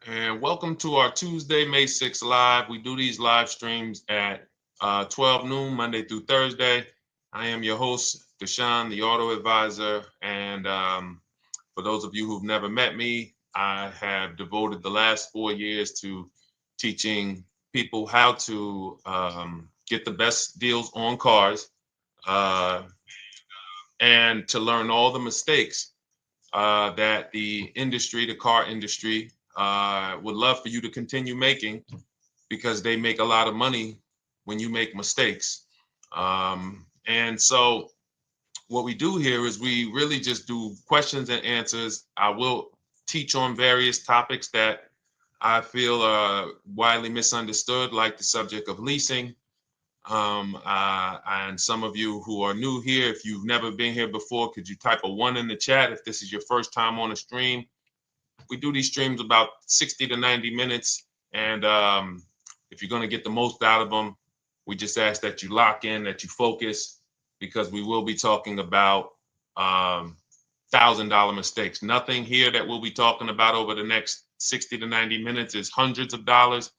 And welcome to our Tuesday, May 6th live. We do these live streams at 12 noon, Monday through Thursday. I am your host, Deshone the Auto Advisor. And for those of you who've never met me, I have devoted the last 4 years to teaching people how to get the best deals on cars uh, and to learn all the mistakes that the industry, the car industry, would love for you to continue making because they make a lot of money when you make mistakes. And so, what we do here is we really just do questions and answers. I will teach on various topics that I feel are widely misunderstood, like the subject of leasing. And some of you who are new here, if you've never been here before, could you type a one in the chat if this is your first time on a stream? We do these streams about 60 to 90 minutes. And if you're going to get the most out of them, we just ask that you lock in, that you focus, because we will be talking about $1,000 mistakes. Nothing here that we'll be talking about over the next 60 to 90 minutes is hundreds of dollars.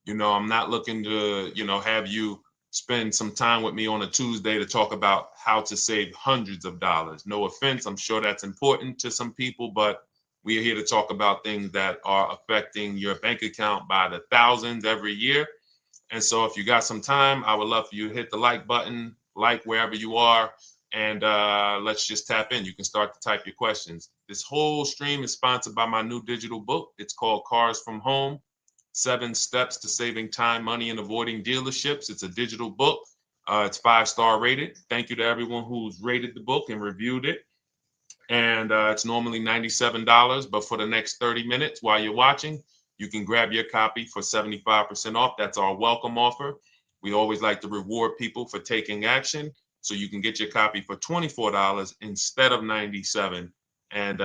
I'm not looking to, have you spend some time with me on a Tuesday to talk about how to save hundreds of dollars. No offense, I'm sure that's important to some people, but we are here to talk about things that are affecting your bank account by the thousands every year. And so if you got some time, I would love for you to hit the like button, like wherever you are, and let's just tap in. You can start to type your questions. This whole stream is sponsored by my new digital book. It's called Cars from Home, 7 Steps to Saving Time, Money, and Avoiding Dealerships. It's a digital book. It's 5-star rated. Thank you to everyone who's rated the book and reviewed it. And it's normally $97, but for the next 30 minutes while you're watching, you can grab your copy for 75% off. That's our welcome offer. We always like to reward people for taking action. So you can get your copy for $24 instead of $97. And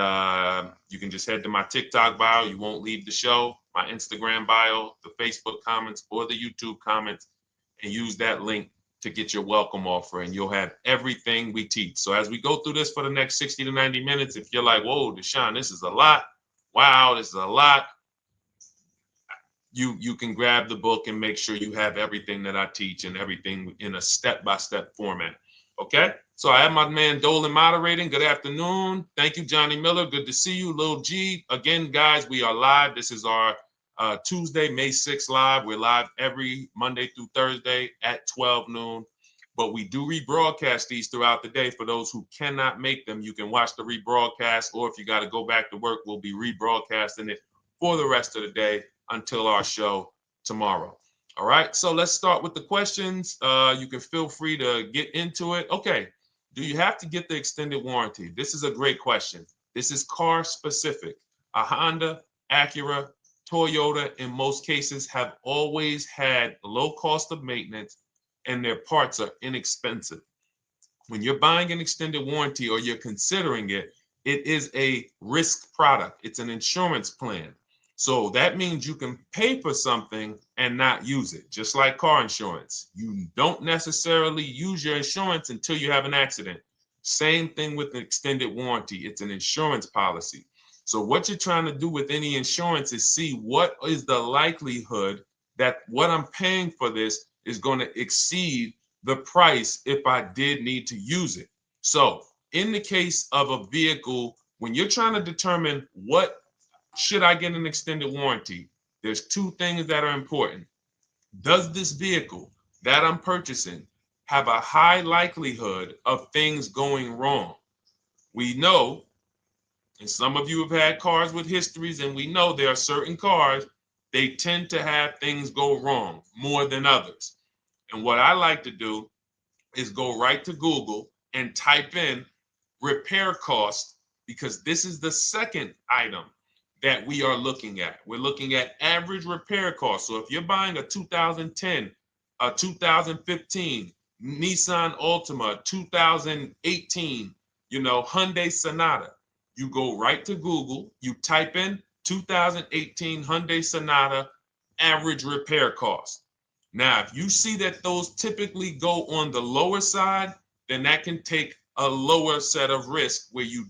you can just head to my TikTok bio. You won't leave the show, my Instagram bio, the Facebook comments, or the YouTube comments, and use that link to get your welcome offer, and you'll have everything we teach. So as we go through this for the next 60 to 90 minutes, if you're like, whoa, Deshone, this is a lot. Wow, this is a lot. You can grab the book and make sure you have everything that I teach and everything in a step-by-step format. Okay? So I have my man Dolan moderating. Good afternoon. Thank you, Johnny Miller. Good to see you, Lil G. Again, guys, we are live. This is our Tuesday, May 6th live. We're live every Monday through Thursday at 12 noon. But we do rebroadcast these throughout the day. For those who cannot make them, you can watch the rebroadcast, or if you got to go back to work, we'll be rebroadcasting it for the rest of the day until our show tomorrow. All right, so let's start with the questions. You can feel free to get into it. Okay, do you have to get the extended warranty? This is a great question. This is car specific. A Honda, Acura, Toyota, in most cases, have always had low cost of maintenance and their parts are inexpensive. When you're buying an extended warranty or you're considering it, it is a risk product. It's an insurance plan. So that means you can pay for something and not use it, just like car insurance. You don't necessarily use your insurance until you have an accident. Same thing with an extended warranty. It's an insurance policy. So what you're trying to do with any insurance is see what is the likelihood that what I'm paying for this is going to exceed the price if I did need to use it. So in the case of a vehicle, when you're trying to determine what should I get an extended warranty, there's 2 things that are important. Does this vehicle that I'm purchasing have a high likelihood of things going wrong? We know, and some of you have had cars with histories, and we know there are certain cars, they tend to have things go wrong more than others. And what I like to do is go right to Google and type in repair cost, because this is the second item that we are looking at. We're looking at average repair cost. So if you're buying a 2010, a 2015 Nissan Altima, 2018, Hyundai Sonata, you go right to Google, you type in 2018 Hyundai Sonata average repair cost. Now, if you see that those typically go on the lower side, then that can take a lower set of risk where you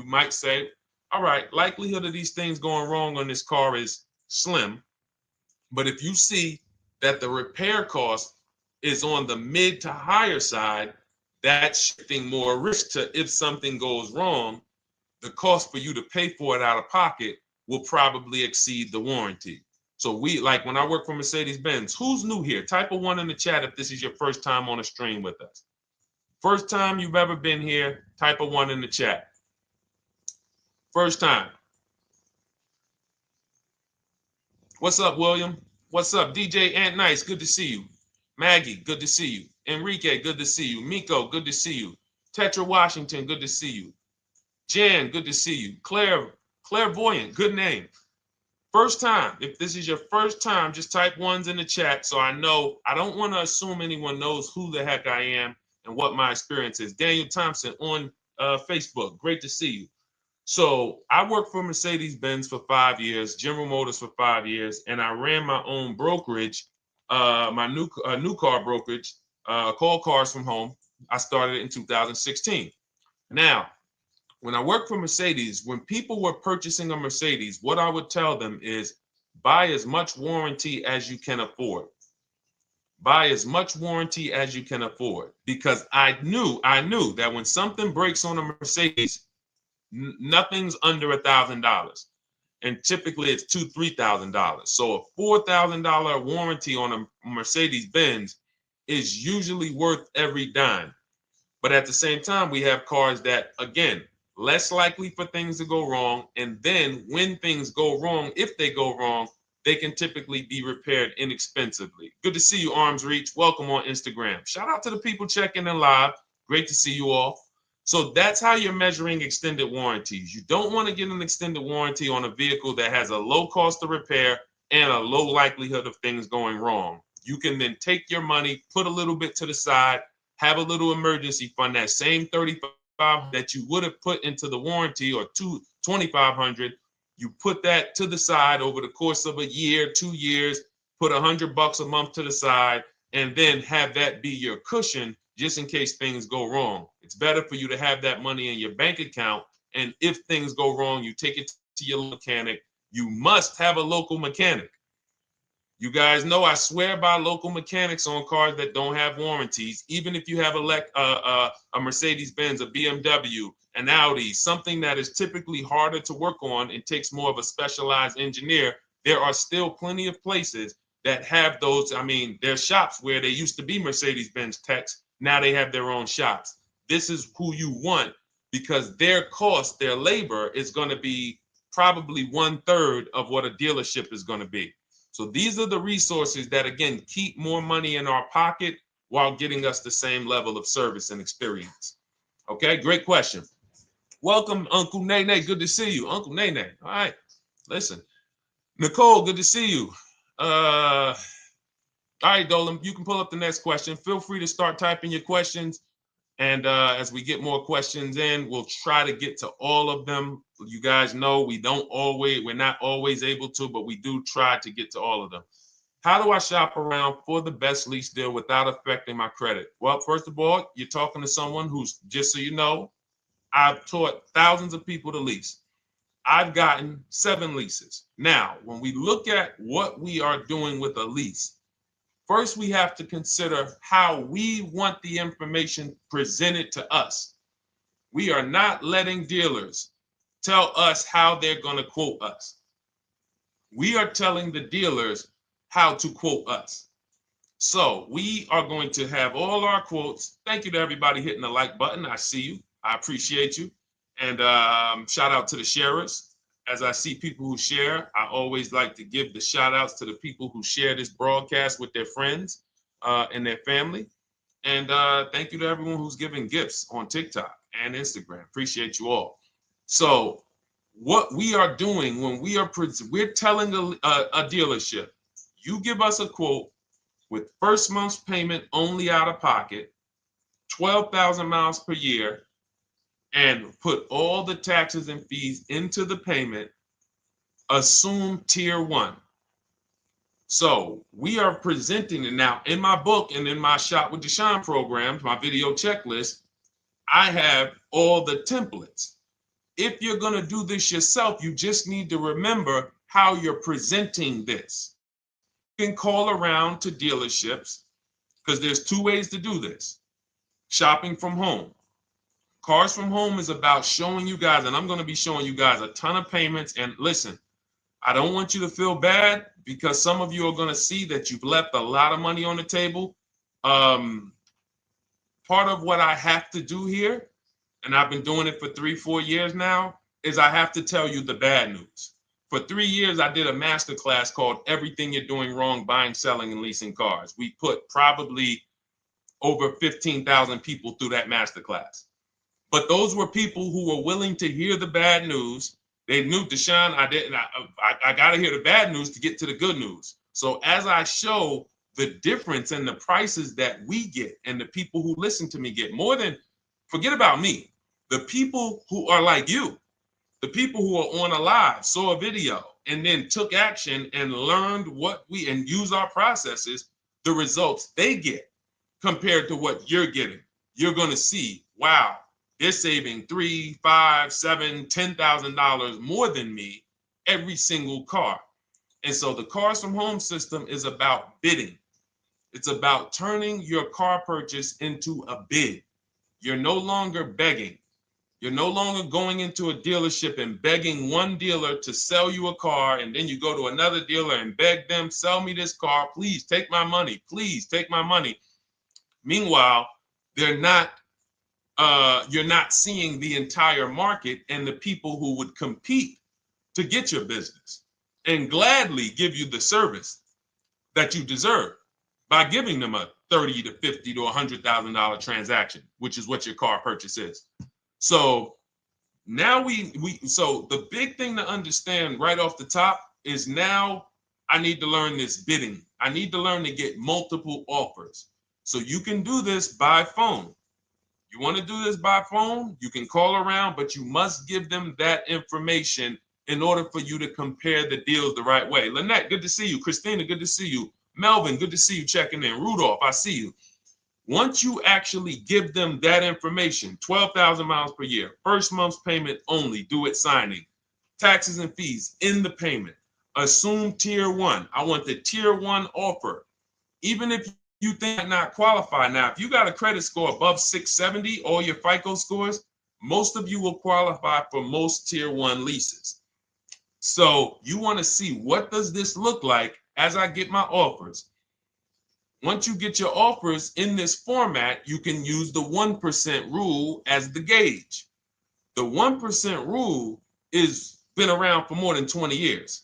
might say, all right, likelihood of these things going wrong on this car is slim. But if you see that the repair cost is on the mid to higher side, that's shifting more risk to if something goes wrong, the cost for you to pay for it out of pocket will probably exceed the warranty. So we, like when I work for Mercedes-Benz, who's new here? Type a 1 in the chat if this is your first time on a stream with us. First time you've ever been here, type a 1 in the chat. First time. What's up, William? What's up, DJ Ant Nice? Good to see you. Maggie, good to see you. Enrique, good to see you. Miko, good to see you. Tetra Washington, good to see you. Jan, good to see you. Clairvoyant, good name. First time. If this is your first time, just type 1s in the chat so I know. I don't want to assume anyone knows who the heck I am and what my experience is. Daniel Thompson on Facebook. Great to see you. So I worked for Mercedes-Benz for 5 years, General Motors for 5 years, and I ran my own brokerage, my new car brokerage, called Cars from Home. I started it in 2016. Now, when I worked for Mercedes, when people were purchasing a Mercedes, what I would tell them is buy as much warranty as you can afford. Buy as much warranty as you can afford, because I knew that when something breaks on a Mercedes, nothing's under $1,000, and typically it's $2,000-$3,000. So a $4,000 warranty on a Mercedes-Benz is usually worth every dime. But at the same time, we have cars that, again, less likely for things to go wrong, and then when things go wrong, if they go wrong, they can typically be repaired inexpensively. Good to see you, Arms Reach. Welcome on Instagram. Shout out to the people checking in live. Great to see you all. So that's how you're measuring extended warranties. You don't want to get an extended warranty on a vehicle that has a low cost of repair and a low likelihood of things going wrong. You can then take your money, put a little bit to the side, have a little emergency fund, that same $3,500 that you would have put into the warranty, or $2,500, you put that to the side over the course of a year, 2 years, put $100 a month to the side, and then have that be your cushion just in case things go wrong. It's better for you to have that money in your bank account, and if things go wrong, you take it to your mechanic. You must have a local mechanic. You guys know I swear by local mechanics on cars that don't have warranties. Even if you have a Mercedes-Benz, a BMW, an Audi, something that is typically harder to work on and takes more of a specialized engineer, there are still plenty of places that have those. I mean, there's shops where they used to be Mercedes-Benz techs. Now they have their own shops. This is who you want, because their cost, their labor is going to be probably 1/3 of what a dealership is going to be. So these are the resources that, again, keep more money in our pocket while getting us the same level of service and experience. Okay, great question. Welcome, Uncle Nene. Good to see you. Uncle Nene. All right, listen. Nicole, good to see you. All right, Dolan, you can pull up the next question. Feel free to start typing your questions. And as we get more questions in, we'll try to get to all of them. You guys know we're not always able to, but we do try to get to all of them. How do I shop around for the best lease deal without affecting my credit? Well, first of all, you're talking to someone who's, just so you know, I've taught thousands of people to lease. I've gotten 7 leases. Now, when we look at what we are doing with a lease, first, we have to consider how we want the information presented to us. We are not letting dealers tell us how they're going to quote us. We are telling the dealers how to quote us. So we are going to have all our quotes. Thank you to everybody hitting the like button. I see you. I appreciate you. And shout out to the sharers. As I see people who share, I always like to give the shout outs to the people who share this broadcast with their friends and their family. And thank you to everyone who's giving gifts on TikTok and Instagram. Appreciate you all. So what we are doing when we're telling a dealership, you give us a quote with first month's payment only out of pocket, 12,000 miles per year, and put all the taxes and fees into the payment, assume tier 1. So we are presenting it now in my book and in my Shop with Deshone programs, my video checklist. I have all the templates. If you're going to do this yourself, you just need to remember how you're presenting this. You can call around to dealerships because there's two ways to do this. Shopping from home. Cars from home is about showing you guys, and I'm going to be showing you guys a ton of payments. And listen, I don't want you to feel bad because some of you are going to see that you've left a lot of money on the table. Part of what I have to do here, and I've been doing it for 3-4 years now, is I have to tell you the bad news. For 3 years, I did a masterclass called Everything You're Doing Wrong Buying, Selling, and Leasing Cars. We put probably over 15,000 people through that masterclass. But those were people who were willing to hear the bad news. They knew, Deshone, I got to hear the bad news to get to the good news. So as I show the difference in the prices that we get and the people who listen to me get, more than, forget about me, the people who are like you, the people who are on a live, saw a video, and then took action and learned and use our processes, the results they get compared to what you're getting. You're going to see, wow, they're saving $3,000, $5,000, $7,000, $10,000 more than me every single car. And so the Cars from Home system is about bidding. It's about turning your car purchase into a bid. You're no longer begging. You're no longer going into a dealership and begging one dealer to sell you a car, and then you go to another dealer and beg them, sell me this car, please take my money, please take my money. Meanwhile, you're not seeing the entire market and the people who would compete to get your business and gladly give you the service that you deserve by giving them a $30,000 to $50,000 to $100,000 transaction, which is what your car purchase is. So now so the big thing to understand right off the top is now I need to learn this bidding. I need to learn to get multiple offers. So you can do this by phone. You want to do this by phone, you can call around, but you must give them that information in order for you to compare the deals the right way. Lynette, good to see you. Christina, good to see you. Melvin, good to see you checking in. Rudolph, I see you. Once you actually give them that information, 12,000 miles per year, first month's payment only, due at signing, taxes and fees in the payment, assume tier one. I want the tier one offer. Even if you think might not qualify. Now, if you got a credit score above 670, all your FICO scores, most of you will qualify for most tier one leases. So you want to see, what does this look like as I get my offers? Once you get your offers in this format, you can use the 1% rule as the gauge. The 1% rule is been around for more than 20 years.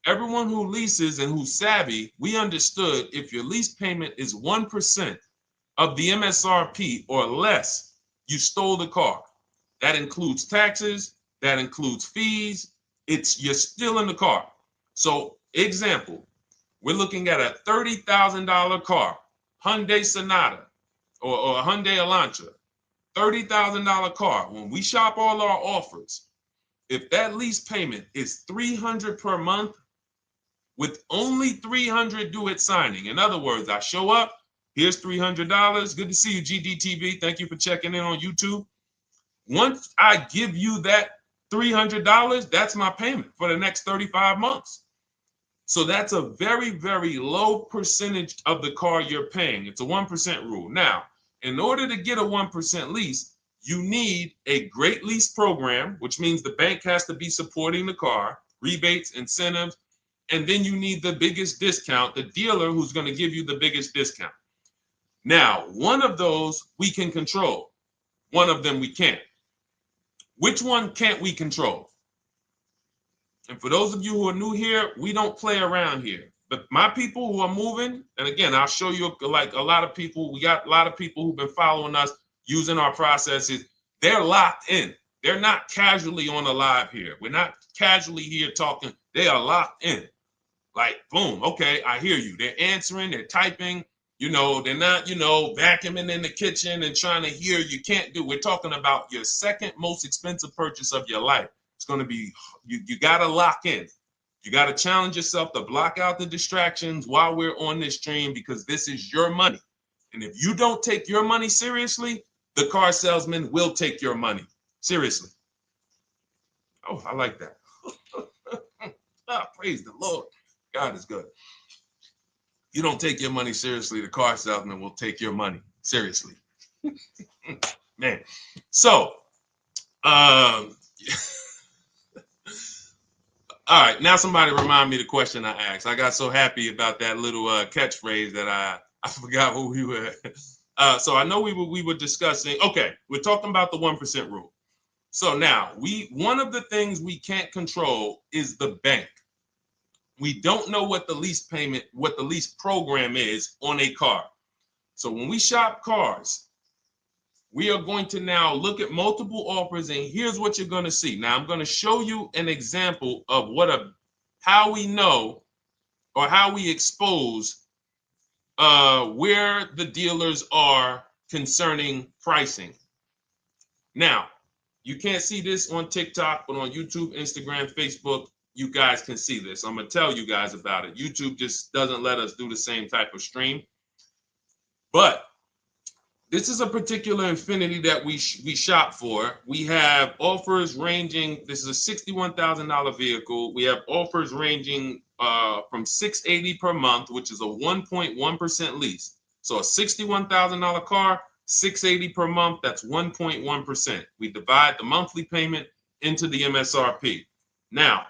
Everyone who leases and who's savvy, we understood if your lease payment is 1% of the MSRP or less, you stole the car. That includes taxes, that includes fees. You're still in the car. So example, we're looking at a $30,000 car, Hyundai Sonata or a Hyundai Elantra, $30,000 car. When we shop all our offers, if that lease payment is $300 per month, with only $300 due at signing. In other words, I show up, here's $300. Good to see you, GDTV. Thank you for checking in on YouTube. Once I give you that $300, that's my payment for the next 35 months. So that's a very, very low percentage of the car you're paying. It's a 1% rule. Now, in order to get a 1% lease, you need a great lease program, which means the bank has to be supporting the car, rebates, incentives, and then you need the biggest discount, the dealer who's going to give you the biggest discount. Now, one of those we can control. One of them we can't. Which one can't we control? And for those of you who are new here, we don't play around here. But my people who are moving, and again, I'll show you, like a lot of people, we got a lot of people who've been following us, using our processes. They're locked in. They're not casually on the live here. We're not casually here talking. They are locked in. Like, boom, okay, I hear you. They're answering, they're typing, they're not, vacuuming in the kitchen and trying to hear. You can't do. We're talking about your second most expensive purchase of your life. It's going to be, you got to lock in. You got to challenge yourself to block out the distractions while we're on this stream, because this is your money. And if you don't take your money seriously, the car salesman will take your money seriously. Oh, I like that. Ah, praise the Lord. God is good. You don't take your money seriously, the car salesman will take your money seriously. Man. So, all right, now somebody remind me the question I asked. I got so happy about that little catchphrase that I forgot who we were. So I know we were discussing. Okay, we're talking about the 1% rule. So now one of the things we can't control is the bank. We don't know what the lease payment, what the lease program is on a car. So when we shop cars, we are going to now look at multiple offers, and here's what you're going to see. Now I'm going to show you an example of how we know or how we expose where the dealers are concerning pricing. Now, you can't see this on TikTok, but on YouTube, Instagram, Facebook, you guys can see this. I'm going to tell you guys about it. YouTube just doesn't let us do the same type of stream. But this is a particular Infinity that we shop for. We have offers ranging, this is a $61,000 vehicle. We have offers ranging from $680 per month, which is a 1.1% lease. So a $61,000 car, $680 per month, that's 1.1%. We divide the monthly payment into the MSRP. Now,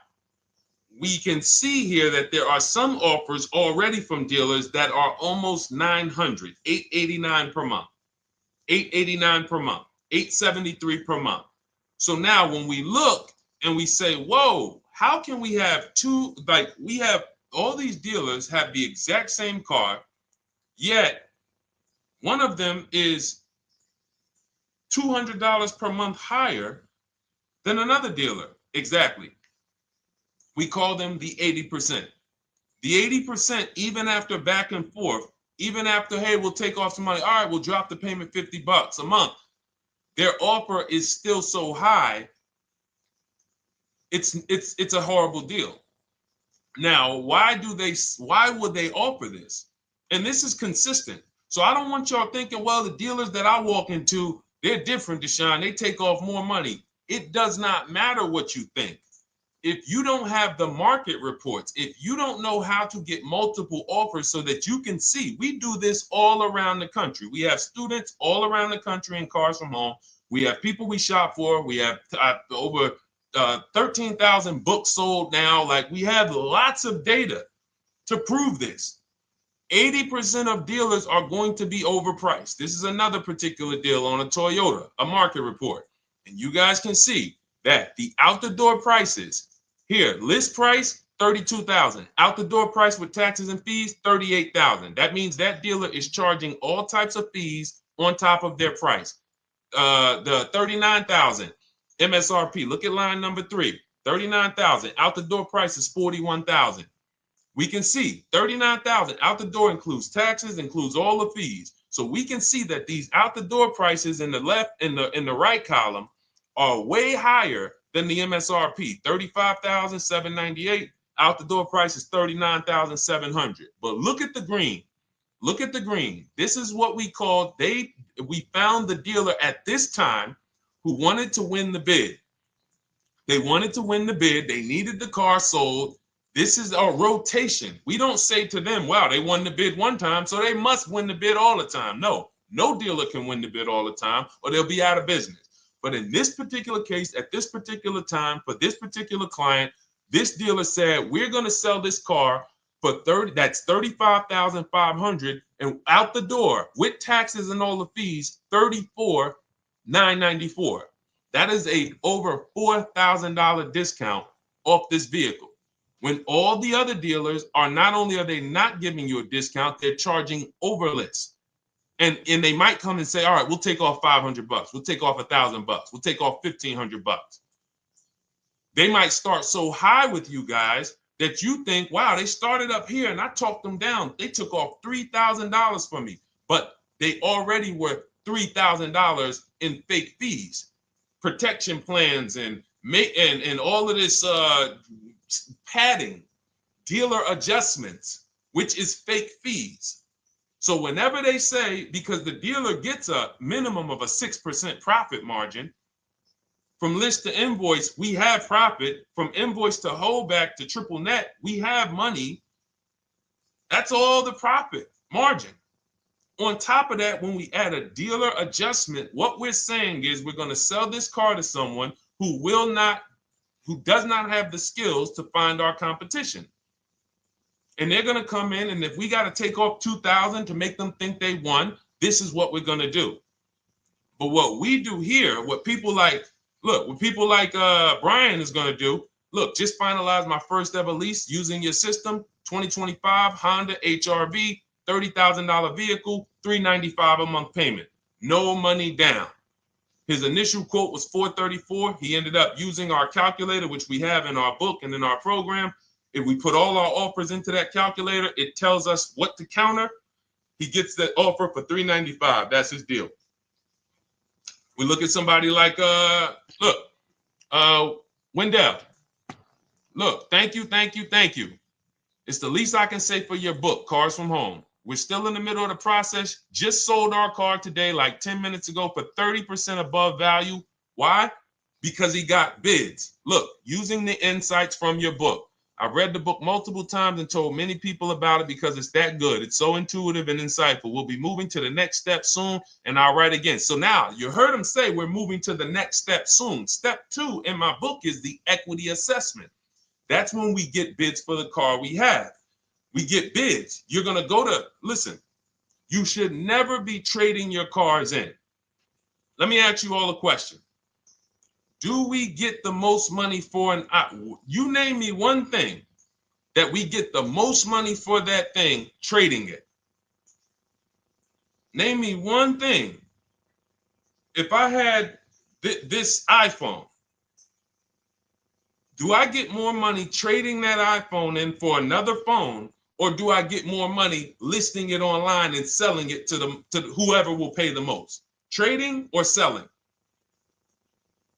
we can see here that there are some offers already from dealers that are almost $900, $889 per month, $889 per month, $873 per month. So now when we look and we say, whoa, how can we have we have all these dealers have the exact same car, yet one of them is $200 per month higher than another dealer. Exactly. We call them the 80%. The 80%, even after back and forth, even after, hey, we'll take off some money. All right, we'll drop the payment $50 a month. Their offer is still so high. It's a horrible deal. Now, why would they offer this? And this is consistent. So I don't want y'all thinking, well, the dealers that I walk into, they're different, Deshone. They take off more money. It does not matter what you think. If you don't have the market reports, if you don't know how to get multiple offers so that you can see, we do this all around the country. We have students all around the country in Cars from Home. We have people we shop for. We have over 13,000 books sold now. Like, we have lots of data to prove this. 80% of dealers are going to be overpriced. This is another particular deal on a Toyota, a market report. And you guys can see that the out-the-door prices here, list price, $32,000. Out-the-door price with taxes and fees, $38,000. That means that dealer is charging all types of fees on top of their price. The $39,000 MSRP. Look at line number 3. $39,000. Out-the-door price is $41,000. We can see $39,000 out the door includes taxes, includes all the fees. So we can see that these out the door prices in the left, in the right column, are way higher than the MSRP. $35,798. Out the door price is $39,700. But look at the green. Look at the green. This is what we call we found the dealer at this time who wanted to win the bid. They wanted to win the bid. They needed the car sold. This is a rotation. We don't say to them, wow, they won the bid one time, so they must win the bid all the time. No dealer can win the bid all the time, or they'll be out of business. But in this particular case, at this particular time, for this particular client, this dealer said, we're going to sell this car for that's $35,500, and out the door with taxes and all the fees, $34,994. That is a over $4,000 discount off this vehicle. When all the other dealers are not only are they not giving you a discount, they're charging over list. And they might come and say, all right, we'll take off $500. We'll take off $1,000. We'll take off $1,500. They might start so high with you guys that you think, wow, they started up here and I talked them down. They took off $3,000 from me, but they already were $3,000 in fake fees, protection plans, and all of this padding, dealer adjustments, which is fake fees. So whenever they say, because the dealer gets a minimum of a 6% profit margin From list to invoice, we have profit. From invoice to holdback to triple net, we have money. That's all the profit margin. On top of that, when we add a dealer adjustment, what we're saying is we're going to sell this car to someone who does not have the skills to find our competition. And they're going to come in, and if we got to take off $2,000 to make them think they won, this is what we're going to do. But what we do here, what people like Brian is going to do, look, just finalize my first ever lease using your system, 2025 Honda HRV, $30,000 vehicle, $395 a month payment, no money down. His initial quote was $434. He ended up using our calculator, which we have in our book and in our program. If we put all our offers into that calculator, it tells us what to counter. He gets that offer for $395. That's his deal. We look at somebody like Wendell. Look, thank you. It's the least I can say for your book, Cars from Home. We're still in the middle of the process. Just sold our car today, like 10 minutes ago, for 30% above value. Why? Because he got bids. Look, using the insights from your book. I've read the book multiple times and told many people about it because it's that good. It's so intuitive and insightful. We'll be moving to the next step soon, and I'll write again. So now you heard him say we're moving to the next step soon. Step 2 in my book is the equity assessment. That's when we get bids for the car we have. We get bids. You're going to go to, listen, you should never be trading your cars in. Let me ask you all a question. Do we get the most money for you name me one thing that we get the most money for that thing trading it. Name me one thing. If I had this iPhone, do I get more money trading that iPhone in for another phone, or do I get more money listing it online and selling it to whoever will pay the most? Trading or selling?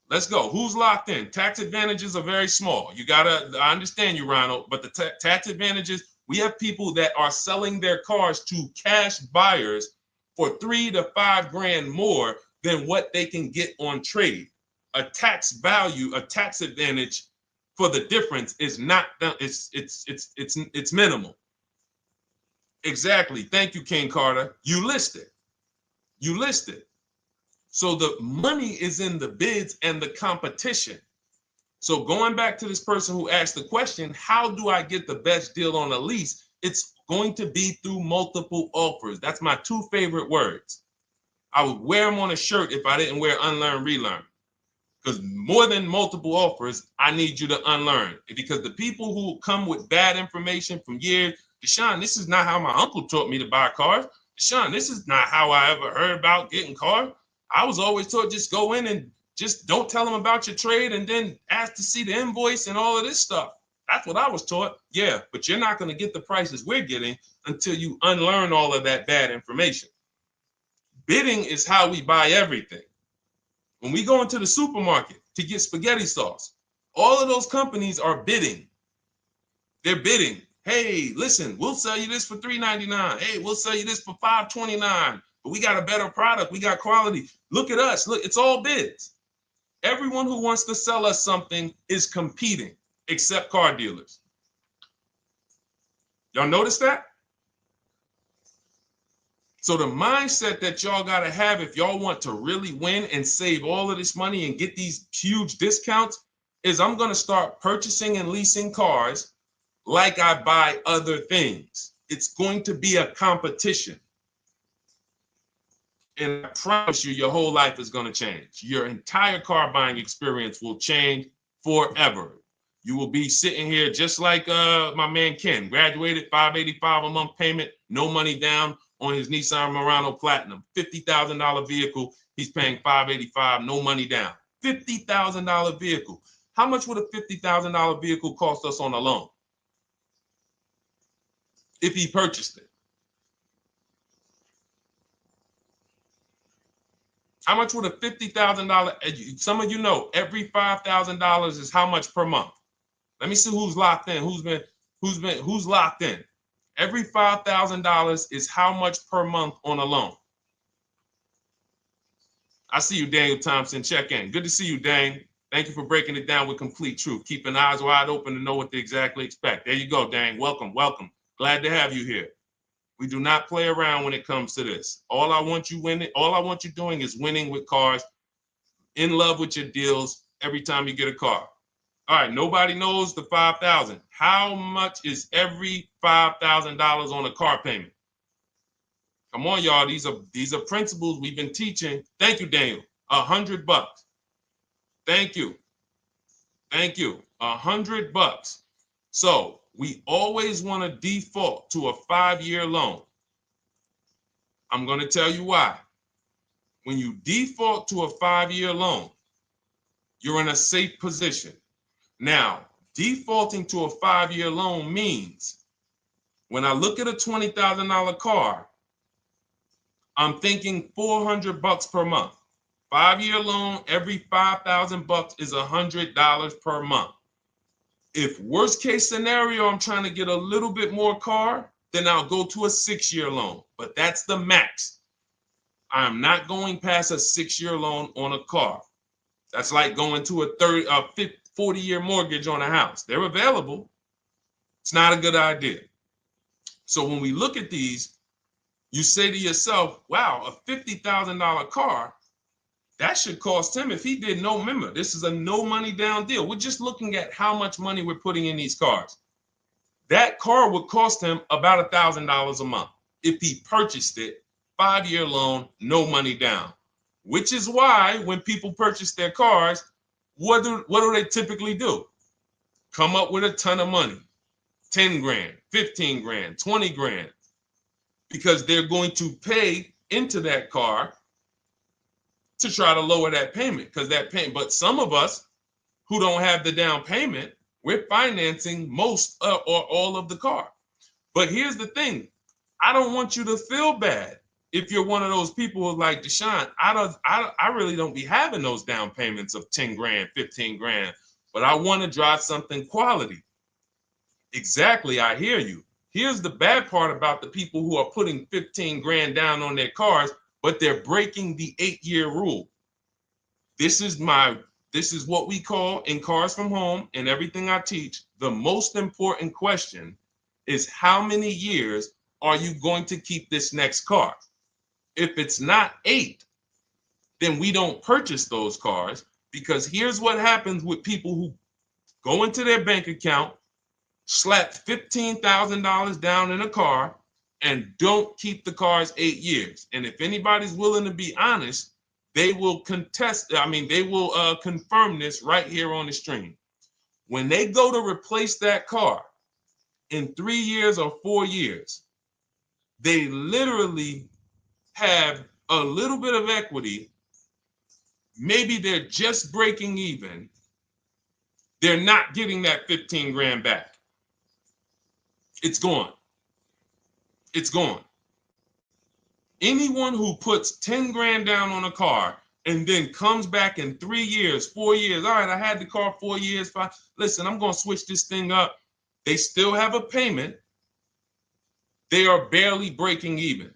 Let's go. Who's locked in? Tax advantages are very small. I understand you, Ronald, but the tax advantages, we have people that are selling their cars to cash buyers for $3,000 to $5,000 more than what they can get on trade. A tax advantage for the difference is not, it's minimal. Exactly. Thank you, King Carter. You listed. So the money is in the bids and the competition. So going back to this person who asked the question, how do I get the best deal on a lease? It's going to be through multiple offers. That's my 2 favorite words. I would wear them on a shirt if I didn't wear unlearn, relearn. Because more than multiple offers, I need you to unlearn. Because the people who come with bad information from years, Deshone, this is not how my uncle taught me to buy cars. Deshone, this is not how I ever heard about getting cars. I was always taught just go in and just don't tell them about your trade and then ask to see the invoice and all of this stuff. That's what I was taught. Yeah, but you're not going to get the prices we're getting until you unlearn all of that bad information. Bidding is how we buy everything. When we go into the supermarket to get spaghetti sauce, all of those companies are bidding. They're bidding. Hey, listen, we'll sell you this for $3.99. Hey, we'll sell you this for $5.29. But we got a better product. We got quality. Look at us. Look, it's all bids. Everyone who wants to sell us something is competing, except car dealers. Y'all notice that? So the mindset that y'all got to have if y'all want to really win and save all of this money and get these huge discounts is I'm going to start purchasing and leasing cars like I buy other things. It's going to be a competition. And I promise you, your whole life is going to change. Your entire car buying experience will change forever. You will be sitting here just like my man Ken, graduated, $585 a month payment, no money down on his Nissan Murano Platinum, $50,000 vehicle. He's paying $585, no money down. $50,000 vehicle. How much would a $50,000 vehicle cost us on a loan if he purchased it? How much would a $50,000? Some of you know every $5,000 is how much per month. Let me see who's locked in. Who's locked in? Every $5,000 is how much per month on a loan. I see you, Daniel Thompson. Check in. Good to see you, Dane. Thank you for breaking it down with complete truth. Keeping eyes wide open to know what to exactly expect. There you go, Dang. Welcome, welcome. Glad to have you here. We do not play around when it comes to this. All I want you doing is winning with cars, in love with your deals every time you get a car. All right, nobody knows the $5,000. How much is every $5,000 on a car payment? Come on, y'all. These are principles we've been teaching. Thank you, Daniel. $100. Thank you. Thank you. $100. So we always want to default to a 5-year loan. I'm going to tell you why. When you default to a 5-year loan, you're in a safe position. Now, defaulting to a 5-year loan means when I look at a $20,000 car, I'm thinking $400 per month. 5-year loan, every $5,000 is $100 per month. If worst case scenario, I'm trying to get a little bit more car, then I'll go to a 6-year loan. But that's the max. I'm not going past a 6-year loan on a car. That's like going to a 40-year mortgage on a house. They're available. It's not a good idea. So when we look at these, you say to yourself, wow, a $50,000 car, that should cost him, if he did no, remember, this is a no money down deal. We're just looking at how much money we're putting in these cars. That car would cost him about $1,000 a month if he purchased it, 5-year loan, no money down. Which is why when people purchase their cars, what do they typically do? Come up with a ton of money, 10 grand, 15 grand, 20 grand, because they're going to pay into that car to try to lower that payment, because that payment. But some of us who don't have the down payment, we're financing most or all of the car. But here's the thing. I don't want you to feel bad if you're one of those people who's like, Deshone, I really don't be having those down payments of 10 grand, 15 grand, but I want to drive something quality. Exactly, I hear you. Here's the bad part about the people who are putting 15 grand down on their cars, but they're breaking the 8-year rule. This is what we call in Cars from Home and everything I teach, the most important question is how many years are you going to keep this next car? If it's not 8, then we don't purchase those cars, because here's what happens with people who go into their bank account, slap $15,000 down in a car, and don't keep the cars 8 years. And if anybody's willing to be honest, they will confirm this right here on the stream. When they go to replace that car in 3 years or 4 years, they literally have a little bit of equity. Maybe they're just breaking even. They're not getting that 15 grand back. It's gone. It's gone. Anyone who puts 10 grand down on a car and then comes back in 3 years, 4 years, all right, I had the car 4 years, 5. Listen, I'm going to switch this thing up. They still have a payment. They are barely breaking even.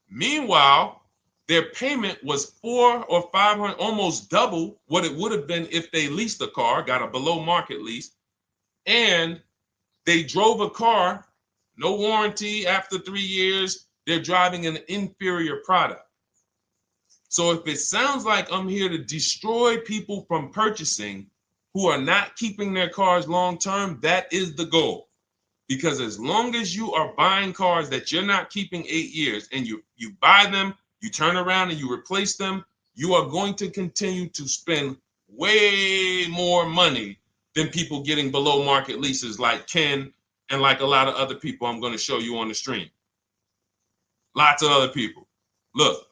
Meanwhile, their payment was $400 or $500, almost double what it would have been if they leased a car, got a below market lease, and they drove a car, no warranty after 3 years. They're driving an inferior product. So if it sounds like I'm here to destroy people from purchasing who are not keeping their cars long term, that is the goal. Because as long as you are buying cars that you're not keeping 8 years and you buy them, you turn around and you replace them, you are going to continue to spend way more money than people getting below market leases like Ken and like a lot of other people I'm going to show you on the stream. Lots of other people. Look,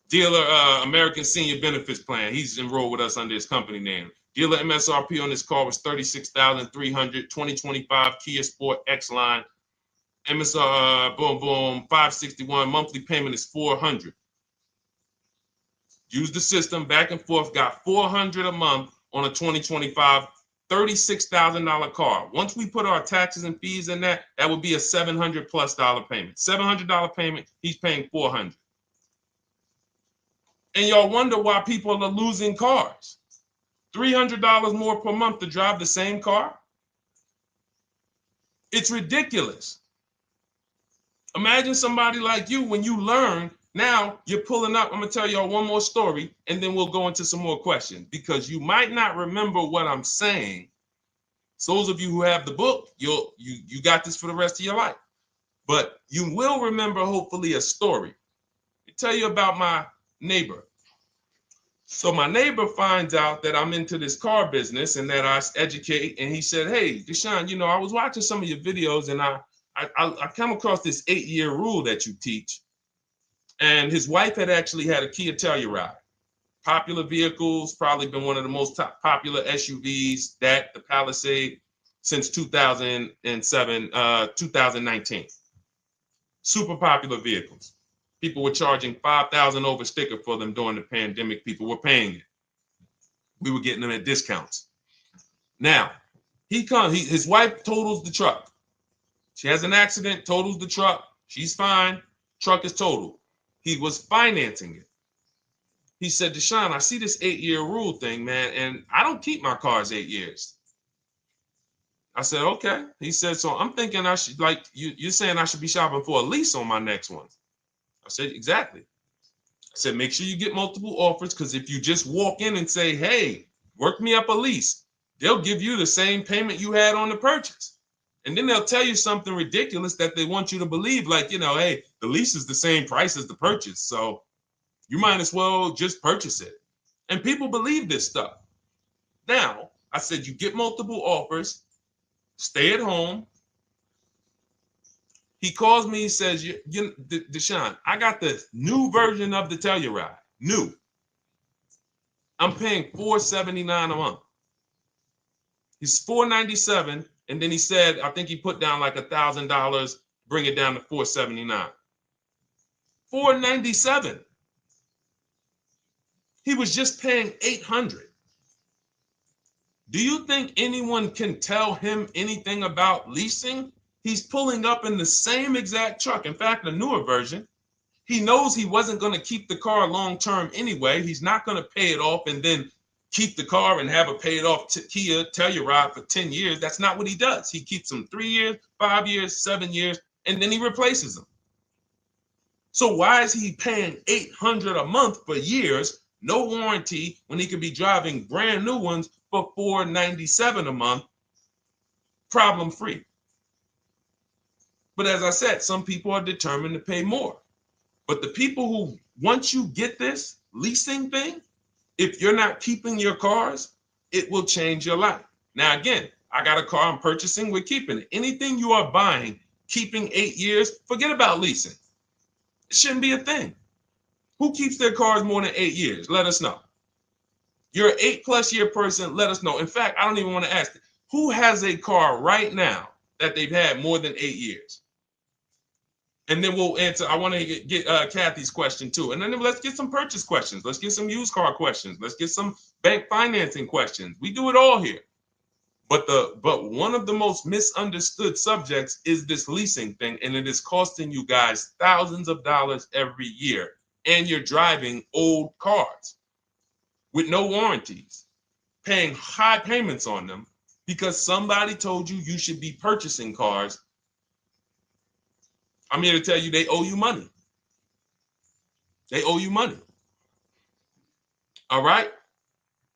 dealer American Senior Benefits Plan. He's enrolled with us under his company name. Dealer MSRP on this car was $36,300. 2025 Kia Sport X line. MSR boom boom 561. Monthly payment is $400. Use the system back and forth. Got $400 a month on a 2025 $36,000 car. Once we put our taxes and fees in that would be a $700+ payment. $700 payment. He's paying $400. And y'all wonder why people are losing cars. $300 more per month to drive the same car? It's ridiculous. Imagine somebody like you, when you learn, now you're pulling up. I'm going to tell y'all one more story, and then we'll go into some more questions, because you might not remember what I'm saying. So those of you who have the book, you got this for the rest of your life. But you will remember, hopefully, a story. I tell you about my neighbor. So my neighbor finds out that I'm into this car business and that I educate. And he said, "Hey, Deshone, I was watching some of your videos, and I come across this 8-year rule that you teach." And his wife had actually had a Kia Telluride. Popular vehicles, probably been one of the most popular SUVs, that the Palisade, since 2007, 2019. Super popular vehicles. People were charging $5,000 over sticker for them during the pandemic. People were paying it. We were getting them at discounts. Now, his wife totals the truck. She has an accident, totals the truck. She's fine. Truck is totaled. He was financing it. He said, "Deshone, I see this 8-year rule thing, man, and I don't keep my cars 8 years." I said, "Okay." He said, "So I'm thinking I should, like, you're saying I should be shopping for a lease on my next one." I said, "Exactly." I said, "Make sure you get multiple offers, because if you just walk in and say, 'Hey, work me up a lease,' they'll give you the same payment you had on the purchase. And then they'll tell you something ridiculous that they want you to believe, like, hey, the lease is the same price as the purchase, so you might as well just purchase it." And people believe this stuff. Now, I said, you get multiple offers, stay at home. He calls me, he says, "Deshone, I got the new version of the Telluride, new. I'm paying $479 a month." He's $497, and then he said, I think he put down like $1,000, bring it down to $479. $497. He was just paying $800. Do you think anyone can tell him anything about leasing? He's pulling up in the same exact truck. In fact, the newer version. He knows he wasn't going to keep the car long term anyway. He's not going to pay it off and then keep the car and have a paid off Kia Telluride for 10 years. That's not what he does. He keeps them 3 years, 5 years, 7 years, and then he replaces them. So why is he paying $800 a month for years, no warranty, when he could be driving brand new ones for $497 a month, problem free? But as I said, some people are determined to pay more. But the people who, once you get this leasing thing, if you're not keeping your cars, it will change your life. Now, again, I got a car I'm purchasing, we're keeping it. Anything you are buying, keeping 8 years, forget about leasing. It shouldn't be a thing. Who keeps their cars more than 8 years? Let us know. You're an 8+ year person, let us know. In fact, I don't even want to ask, who has a car right now that they've had more than 8 years? And then we'll answer. I want to get Kathy's question too. And then let's get some purchase questions. Let's get some used car questions. Let's get some bank financing questions. We do it all here. But one of the most misunderstood subjects is this leasing thing, and it is costing you guys thousands of dollars every year. And you're driving old cars with no warranties, paying high payments on them because somebody told you you should be purchasing cars. I'm here to tell you they owe you money. They owe you money. All right?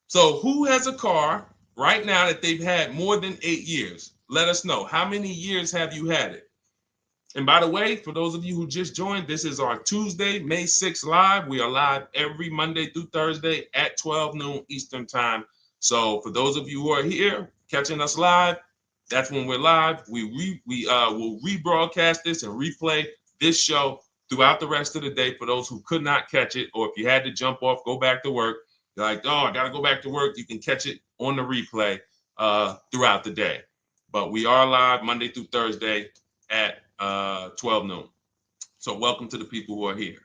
So who has a car right now that they've had more than 8 years? Let us know. How many years have you had it? And by the way, for those of you who just joined, this is our Tuesday, May 6th live. We are live every Monday through Thursday at 12 noon Eastern time. So for those of you who are here catching us live, that's when we're live. We will rebroadcast this and replay this show throughout the rest of the day for those who could not catch it, or if you had to jump off, go back to work. You're like, "Oh, I got to go back to work." You can catch it on the replay throughout the day. But we are live Monday through Thursday at 12 noon. So welcome to the people who are here.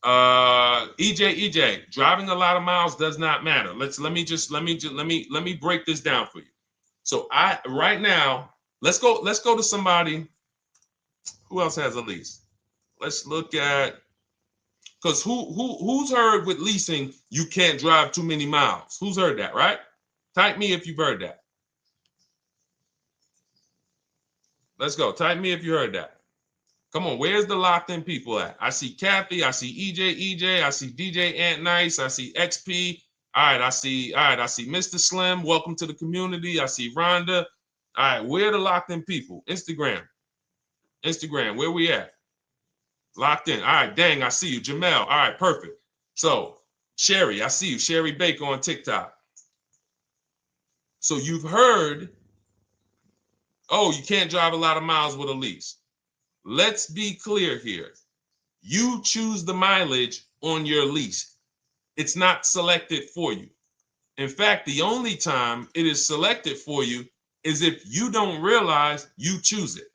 EJ, driving a lot of miles does not matter. Let me break this down for you. So right now, let's go to somebody who else has a lease. Let's look at Because who's heard with leasing, you can't drive too many miles? Who's heard that, right? Type me if you've heard that. Let's go. Type me if you heard that. Come on, where's the locked in people at? I see Kathy, I see EJ, I see DJ Ant Nice, I see XP. All right, I see Mr. Slim. Welcome to the community. I see Rhonda. All right, where are the locked in people? Instagram, where we at? Locked in. All right, dang, I see you. Jamel. All right, perfect. So, Sherry, I see you. Sherry Baker on TikTok. So you've heard, oh, you can't drive a lot of miles with a lease. Let's be clear here. You choose the mileage on your lease. It's not selected for you. In fact, the only time it is selected for you is if you don't realize you choose it.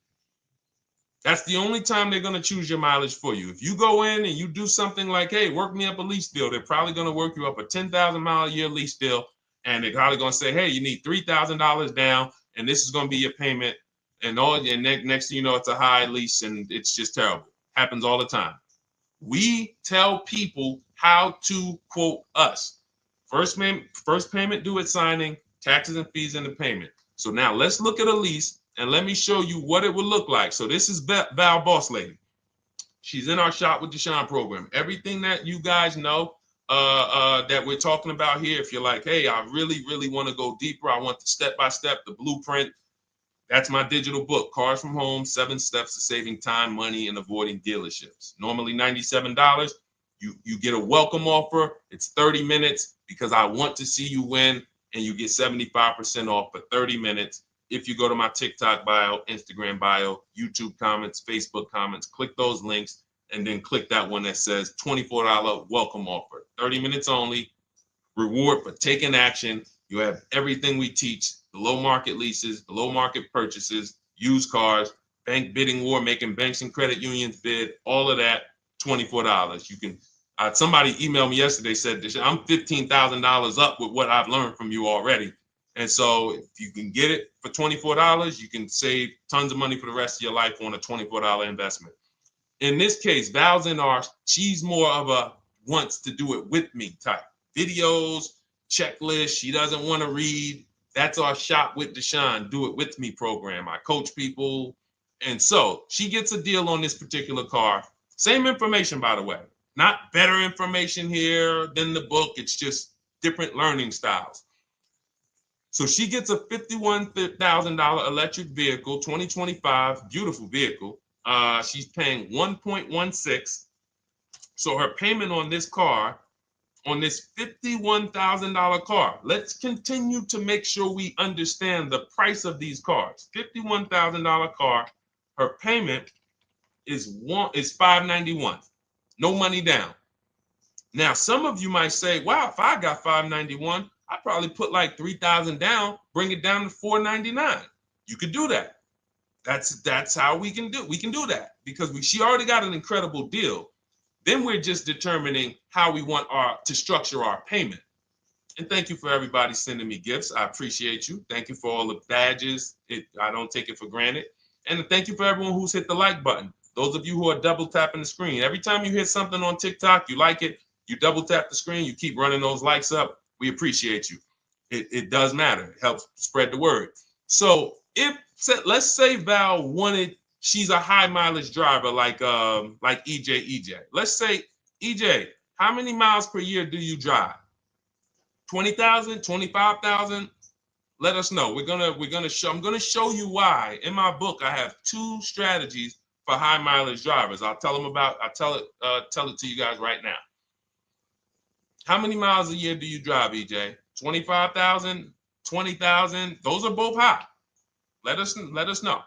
That's the only time they're going to choose your mileage for you. If you go in and you do something like, hey, work me up a lease deal, they're probably going to work you up a 10,000 mile a year lease deal. And they're probably going to say, hey, you need $3,000 down, and this is going to be your payment. And next thing you know, it's a high lease, and it's just terrible. Happens all the time. We tell people how to quote us. First payment due at signing, taxes and fees in the payment. So now let's look at a lease, and let me show you what it would look like. So this is Val Boss Lady. She's in our Shop with Deshone program. Everything that you guys know that we're talking about here, if you're like, hey, I really, really want to go deeper, I want the step-by-step, the blueprint, that's my digital book, Cars from Home, 7 Steps to Saving Time, Money, and Avoiding Dealerships. Normally $97. You get a welcome offer. It's 30 minutes because I want to see you win, and you get 75% off for 30 minutes. If you go to my TikTok bio, Instagram bio, YouTube comments, Facebook comments, click those links, and then click that one that says $24 welcome offer. 30 minutes only. Reward for taking action. You have everything we teach: the low market leases, the low market purchases, used cars, bank bidding war, making banks and credit unions bid, all of that, $24. You can, somebody emailed me yesterday, said, I'm $15,000 up with what I've learned from you already. And so if you can get it for $24, you can save tons of money for the rest of your life on a $24 investment. In this case, Val's in our, she's more of a wants to do it with me type. Videos, checklist, she doesn't want to read. That's our Shop with Deshone, do it with me program. I coach people. And so she gets a deal on this particular car. Same information, by the way. Not better information here than the book. It's just different learning styles. So she gets a $51,000 electric vehicle, 2025, beautiful vehicle. She's paying 1.16. So her payment on this car, on this $51,000 car, let's continue to make sure we understand the price of these cars. $51,000 car, her payment is $591. No money down. Now, some of you might say, wow, if I got $591, I'd probably put like $3,000 down, bring it down to $499. You could do that. That's how we can do. We can do that because she already got an incredible deal. Then we're just determining how we want to structure our payment. And thank you for everybody sending me gifts. I appreciate you. Thank you for all the badges. I don't take it for granted. And thank you for everyone who's hit the like button. Those of you who are double tapping the screen. Every time you hit something on TikTok, you like it, you double tap the screen, you keep running those likes up. We appreciate you. It does matter. It helps spread the word. So let's say Val wanted, she's a high mileage driver like EJ. Let's say, EJ, how many miles per year do you drive? 20,000, 25,000? Let us know. I'm gonna show you why. In my book, I have 2 strategies for high mileage drivers. I'll tell it to you guys right now. How many miles a year do you drive, EJ? 25,000, 20,000? Those are both high. Let us know.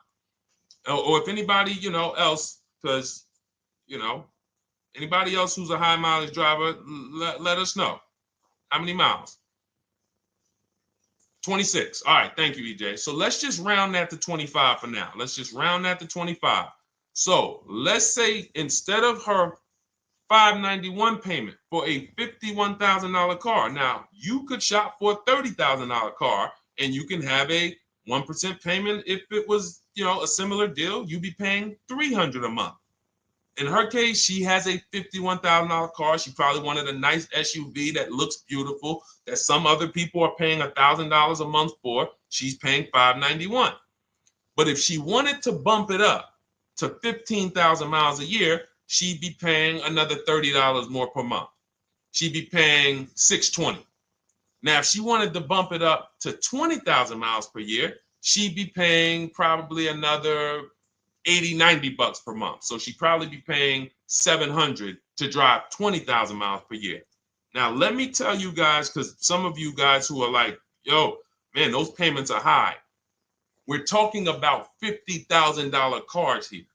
Or if anybody, else, because, anybody else who's a high mileage driver, let us know. How many miles? 26. All right. Thank you, EJ. So let's just round that to 25 for now. Let's just round that to 25. So let's say instead of her $591 payment for a $51,000 car, now you could shop for a $30,000 car and you can have a 1% payment. If it was, a similar deal, you'd be paying $300 a month. In her case, she has a $51,000 car. She probably wanted a nice SUV that looks beautiful, that some other people are paying $1,000 a month for. She's paying $591. But if she wanted to bump it up to 15,000 miles a year, she'd be paying another $30 more per month. She'd be paying $620. Now, if she wanted to bump it up to 20,000 miles per year, she'd be paying probably another 80, 90 bucks per month. So she'd probably be paying 700 to drive 20,000 miles per year. Now, let me tell you guys, because some of you guys who are like, yo, man, those payments are high. We're talking about $50,000 cars here.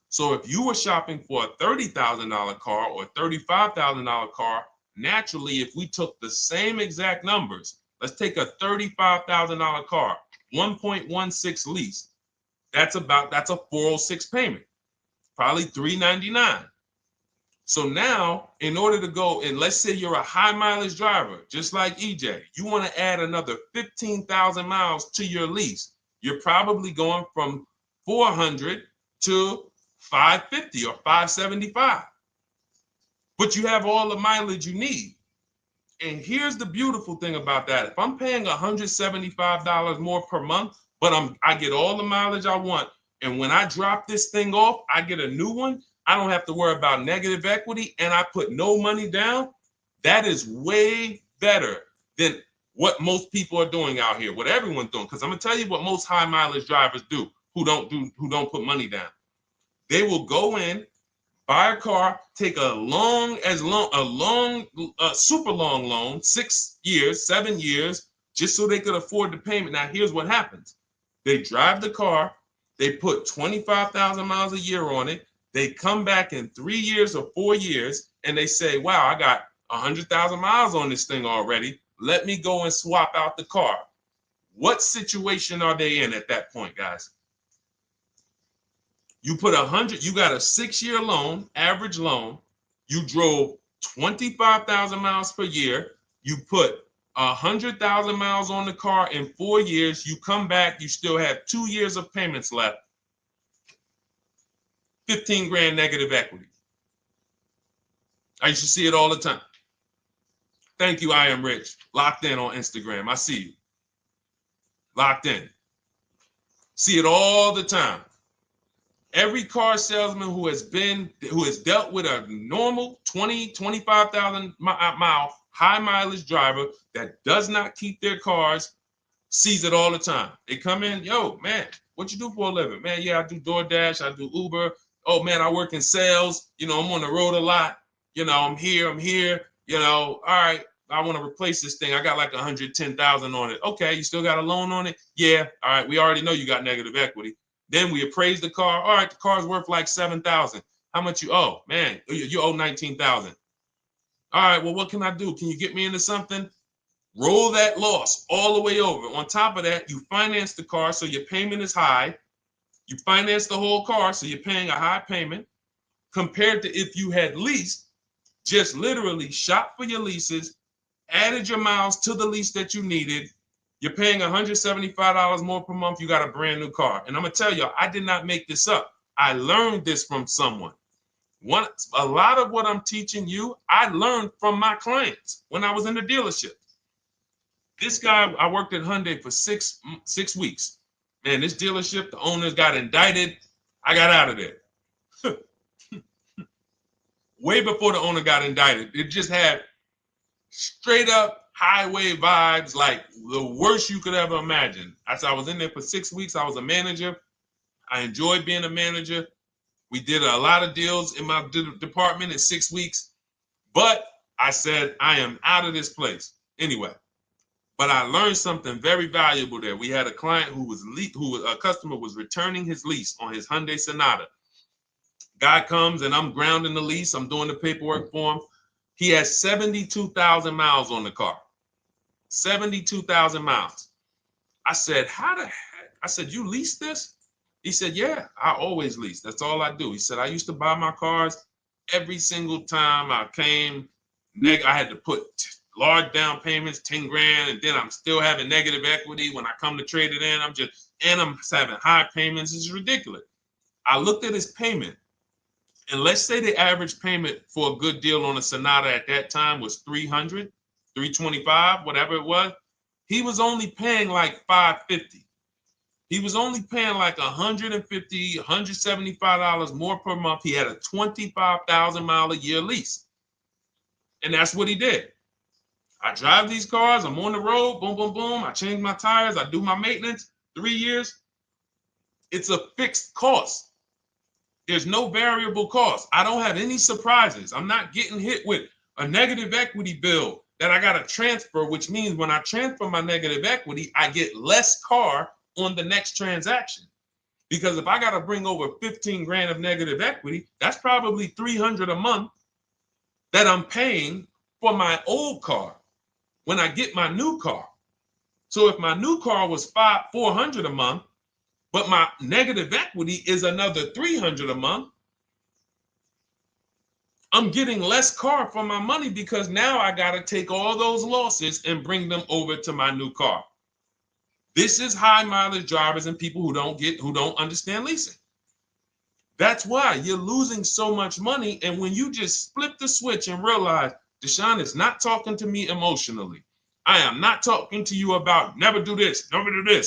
So if you were shopping for a $30,000 car or a $35,000 car, naturally, if we took the same exact numbers, let's take a $35,000 car, 1.16 lease. That's a 406 payment, probably $399. So now, in order to go, and let's say you're a high mileage driver, just like EJ, you want to add another 15,000 miles to your lease. You're probably going from 400 to 550 or 575. But you have all the mileage you need. And here's the beautiful thing about that. If I'm paying $175 more per month, but I get all the mileage I want, and when I drop this thing off, I get a new one, I don't have to worry about negative equity, and I put no money down. That is way better than what most people are doing out here, what everyone's doing. Because I'm gonna tell you what most high mileage drivers do who don't put money down. They will go in, buy a car, take a super long loan, 6 years, 7 years, just so they could afford the payment. Now, here's what happens. They drive the car, they put 25,000 miles a year on it. They come back in 3 years or 4 years, and they say, wow, I got 100,000 miles on this thing already. Let me go and swap out the car. What situation are they in at that point, guys? You put 100, you got a 6-year loan, average loan. You drove 25,000 miles per year. You put 100,000 miles on the car in 4 years. You come back, you still have 2 years of payments left. 15 grand negative equity. I used to see it all the time. Thank you, I am rich. Locked in on Instagram. I see you. Locked in. See it all the time. Every car salesman who has dealt with a normal 25,000 mile high mileage driver that does not keep their cars sees it all the time. They come in, yo, man, what you do for a living? Man, yeah, I do DoorDash, I do Uber. Oh man, I work in sales. You know, I'm on the road a lot. You know, I'm here. You know, all right, I want to replace this thing. I got like 110,000 on it. Okay, you still got a loan on it? Yeah. All right, we already know you got negative equity. Then we appraise the car. All right, the car's worth like 7,000. How much you owe? Man, you owe 19,000. All right, well, what can I do? Can you get me into something? Roll that loss all the way over. On top of that, you finance the car, so your payment is high. You finance the whole car, so you're paying a high payment compared to if you had leased, just literally shop for your leases, added your miles to the lease that you needed. You're paying $175 more per month. You got a brand new car. And I'm going to tell you, I did not make this up. I learned this from someone. A lot of what I'm teaching you, I learned from my clients when I was in the dealership. This guy, I worked at Hyundai for six weeks. Man, this dealership, the owners got indicted. I got out of there. Way before the owner got indicted. It just had straight up highway vibes, like the worst you could ever imagine. I was in there for 6 weeks. I was a manager. I enjoyed being a manager. We did a lot of deals in my department in 6 weeks. But I said, I am out of this place. Anyway, but I learned something very valuable there. We had a client a customer was returning his lease on his Hyundai Sonata. Guy comes and I'm grounding the lease. I'm doing the paperwork for him. He has 72,000 miles on the car. 72,000 miles. I said, how the heck? I said, you lease this? He said, yeah, I always lease. That's all I do. He said, I used to buy my cars every single time I came. I had to put large down payments, 10 grand, and then I'm still having negative equity when I come to trade it in. I'm having high payments. It's ridiculous. I looked at his payment. And let's say the average payment for a good deal on a Sonata at that time was 300, 325, whatever it was. He was only paying like 550. He was only paying like $150, $175 more per month. He had a 25,000 mile a year lease. And that's what he did. I drive these cars, I'm on the road, boom, boom, boom. I change my tires, I do my maintenance, 3 years. It's a fixed cost. There's no variable cost. I don't have any surprises. I'm not getting hit with a negative equity bill that I got to transfer, which means when I transfer my negative equity, I get less car on the next transaction. Because if I got to bring over 15 grand of negative equity, that's probably 300 a month that I'm paying for my old car when I get my new car. So if my new car was 400 a month, but my negative equity is another 300 a month, I'm getting less car for my money because now I got to take all those losses and bring them over to my new car. This is high mileage drivers and people who don't understand leasing. That's why you're losing so much money. And when you just flip the switch and realize Deshone is not talking to me emotionally, I am not talking to you about never do this,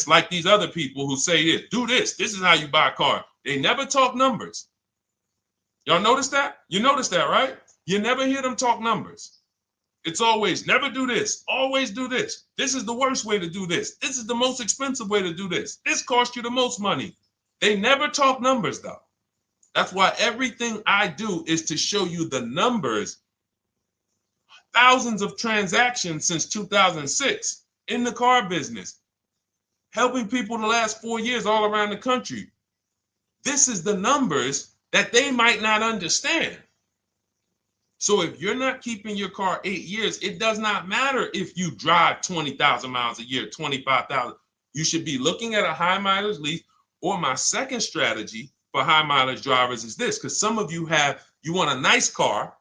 like these other people who say this, do this. This is how you buy a car. They never talk numbers. Y'all notice that? You notice that, right? You never hear them talk numbers. It's always never do this, always do this. This is the worst way to do this. This is the most expensive way to do this. This costs you the most money. They never talk numbers though. That's why everything I do is to show you the numbers. Thousands of transactions since 2006 in the car business, helping people the last 4 years all around the country. This is the numbers that they might not understand. So if you're not keeping your car 8 years, it does not matter if you drive 20,000 miles a year, 25,000. You should be looking at a high mileage lease. Or my second strategy for high mileage drivers is this, because some of you want a nice car.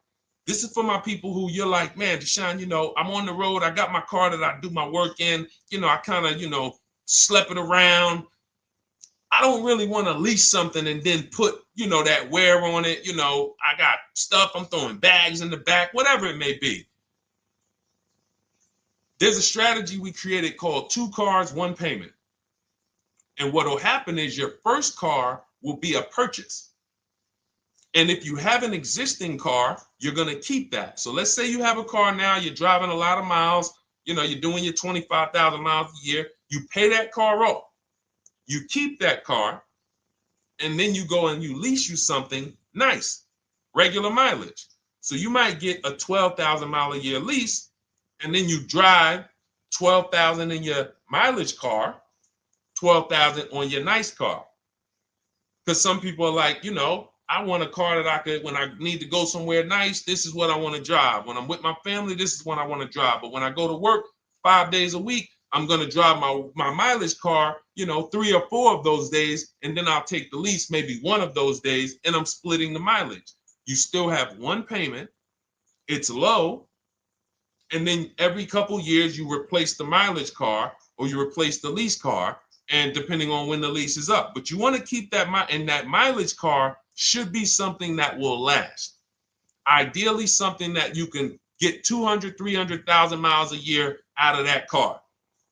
This is for my people who you're like, man, Deshone, I'm on the road. I got my car that I do my work in. I kind of, slep it around. I don't really want to lease something and then put, that wear on it. I got stuff. I'm throwing bags in the back, whatever it may be. There's a strategy we created called 2 cars, 1 payment. And what will happen is your first car will be a purchase. And if you have an existing car, you're going to keep that. So let's say you have a car now, you're driving a lot of miles, you're doing your 25,000 miles a year. You pay that car off. You keep that car, and then you go and you lease you something nice, regular mileage. So you might get a 12,000 mile a year lease, and then you drive 12,000 in your mileage car, 12,000 on your nice car. Because some people are like, I want a car that I could, when I need to go somewhere nice, this is what I want to drive. When I'm with my family, this is what I want to drive. But when I go to work 5 days a week, I'm going to drive my mileage car, 3 or 4 of those days. And then I'll take the lease maybe 1 of those days, and I'm splitting the mileage. You still have 1 payment. It's low. And then every couple years, you replace the mileage car or you replace the lease car. And depending on when the lease is up. But you want to keep that, and that mileage car should be something that will last. Ideally, something that you can get 200, 300,000 miles a year out of that car,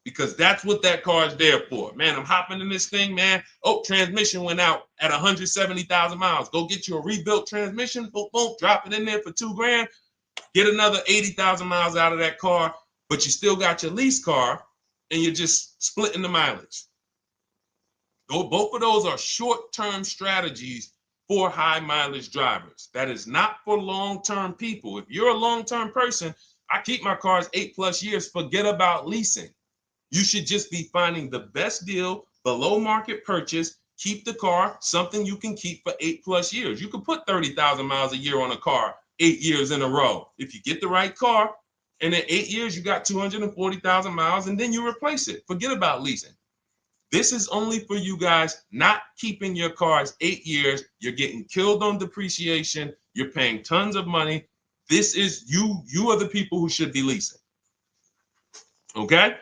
because that's what that car is there for. Man, I'm hopping in this thing, man. Oh, transmission went out at 170,000 miles. Go get you a rebuilt transmission, boom, boom, drop it in there for $2 grand, get another 80,000 miles out of that car, but you still got your lease car and you're just splitting the mileage. Both of those are short-term strategies for high mileage drivers. That is not for long-term people. If you're a long-term person, I keep my cars 8+ years, forget about leasing. You should just be finding the best deal, below market purchase, keep the car, something you can keep for 8+ years. You can put 30,000 miles a year on a car 8 years in a row. If you get the right car, and in 8 years, you got 240,000 miles, and then you replace it. Forget about leasing. This is only for you guys not keeping your cars 8 years. You're getting killed on depreciation. You're paying tons of money. This is you. You are the people who should be leasing. Okay?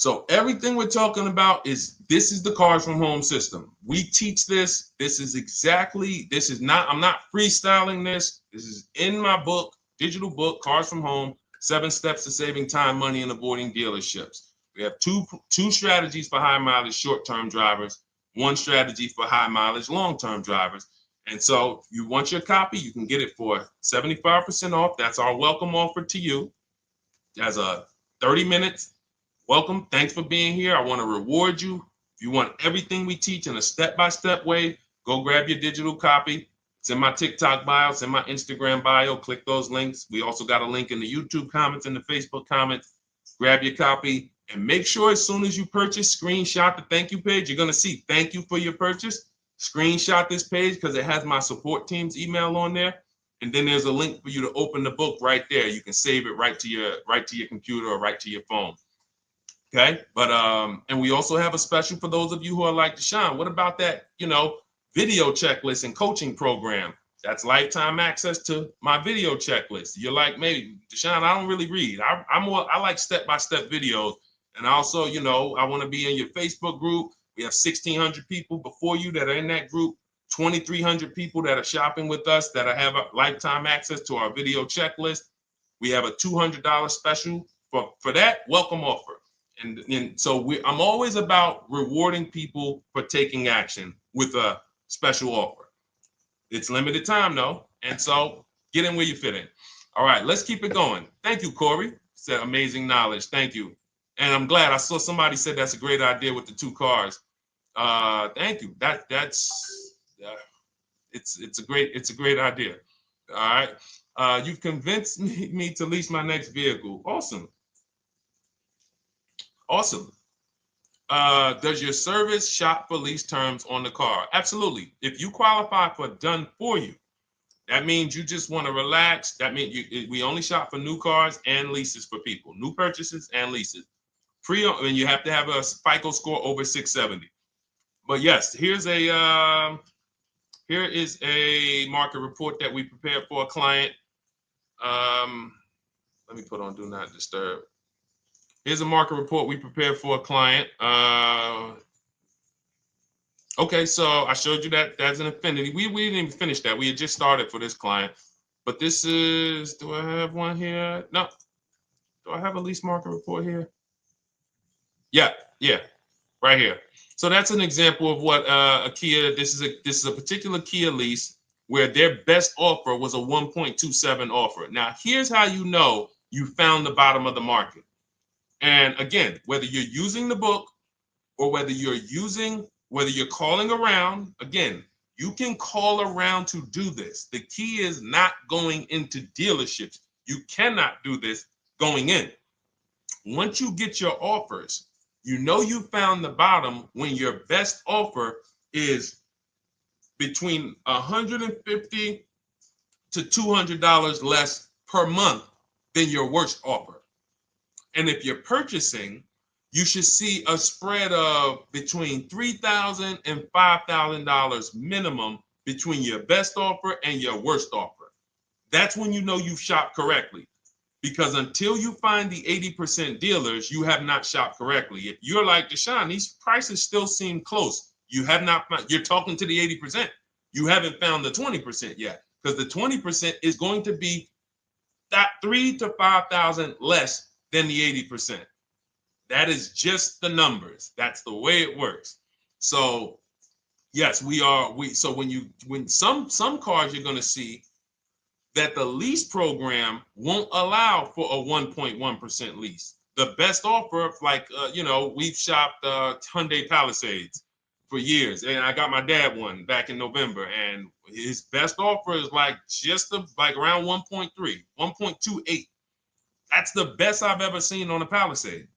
So everything we're talking about this is the Cars from Home system. We teach this. This is not, I'm not freestyling this. This is in my book, digital book, Cars from Home, 7 Steps to Saving Time, Money, and Avoiding Dealerships. We have two strategies for high mileage short-term drivers, one strategy for high mileage long-term drivers. And so if you want your copy, you can get it for 75% off. That's our welcome offer to you. As a 30 minutes welcome. Thanks for being here. I want to reward you. If you want everything we teach in a step-by-step way, go grab your digital copy. It's in my TikTok bio. It's in my Instagram bio. Click those links. We also got a link in the YouTube comments and the Facebook comments. Grab your copy and make sure as soon as you purchase, screenshot the thank you page. You're going to see thank you for your purchase. Screenshot this page because it has my support team's email on there. And then there's a link for you to open the book right there. You can save it right to your computer or right to your phone. Okay, but and we also have a special for those of you who are like Deshone. What about that, video checklist and coaching program? That's lifetime access to my video checklist. You're like, maybe Deshone, I don't really read. I like step-by-step videos. And also, I want to be in your Facebook group. We have 1,600 people before you that are in that group, 2,300 people that are shopping with us that have a lifetime access to our video checklist. We have a $200 special for that welcome offer. And so I'm always about rewarding people for taking action with a special offer. It's limited time though. And so get in where you fit in. All right, let's keep it going. Thank you, Corey. Said amazing knowledge. Thank you. And I'm glad I saw somebody said that's a great idea with the 2 cars. Thank you. It's a great idea. All right. You've convinced me to lease my next vehicle. Awesome. Awesome. Does your service shop for lease terms on the car? Absolutely. If you qualify for done for you, that means you just want to relax. That means we only shop for new cars and leases for people, new purchases and leases. And you have to have a FICO score over 670. But yes, here is a market report that we prepared for a client. Let me put on Do Not Disturb. Here's a market report we prepared for a client. Okay, so I showed you that that's an Infiniti. We didn't even finish that. We had just started for this client. But this is, do I have one here? No. Do I have a lease market report here? Yeah, right here. So that's an example of what a Kia, this is a particular Kia lease where their best offer was a 1.27 offer. Now, here's how you know you found the bottom of the market. And again, whether you're using the book or whether you're calling around, again, you can call around to do this. The key is not going into dealerships. You cannot do this going in. Once you get your offers, you know you found the bottom when your best offer is between $150 to $200 less per month than your worst offer. And if you're purchasing, you should see a spread of between $3,000 and $5,000 minimum between your best offer and your worst offer. That's when you know you've shopped correctly. Because until you find the 80% dealers, you have not shopped correctly. If you're like Deshone, these prices still seem close. You have not found, you're talking to the 80%. You haven't found the 20% yet. Because the 20% is going to be that $3,000 to $5,000 less than the 80%. That is just the numbers. That's the way it works. So yes, so when some cars you're going to see that the lease program won't allow for a 1.1% lease. The best offer, like we've shopped Hyundai Palisades for years, and I got my dad one back in November, and his best offer is like around 1.3, 1.28. That's the best I've ever seen on a Palisade.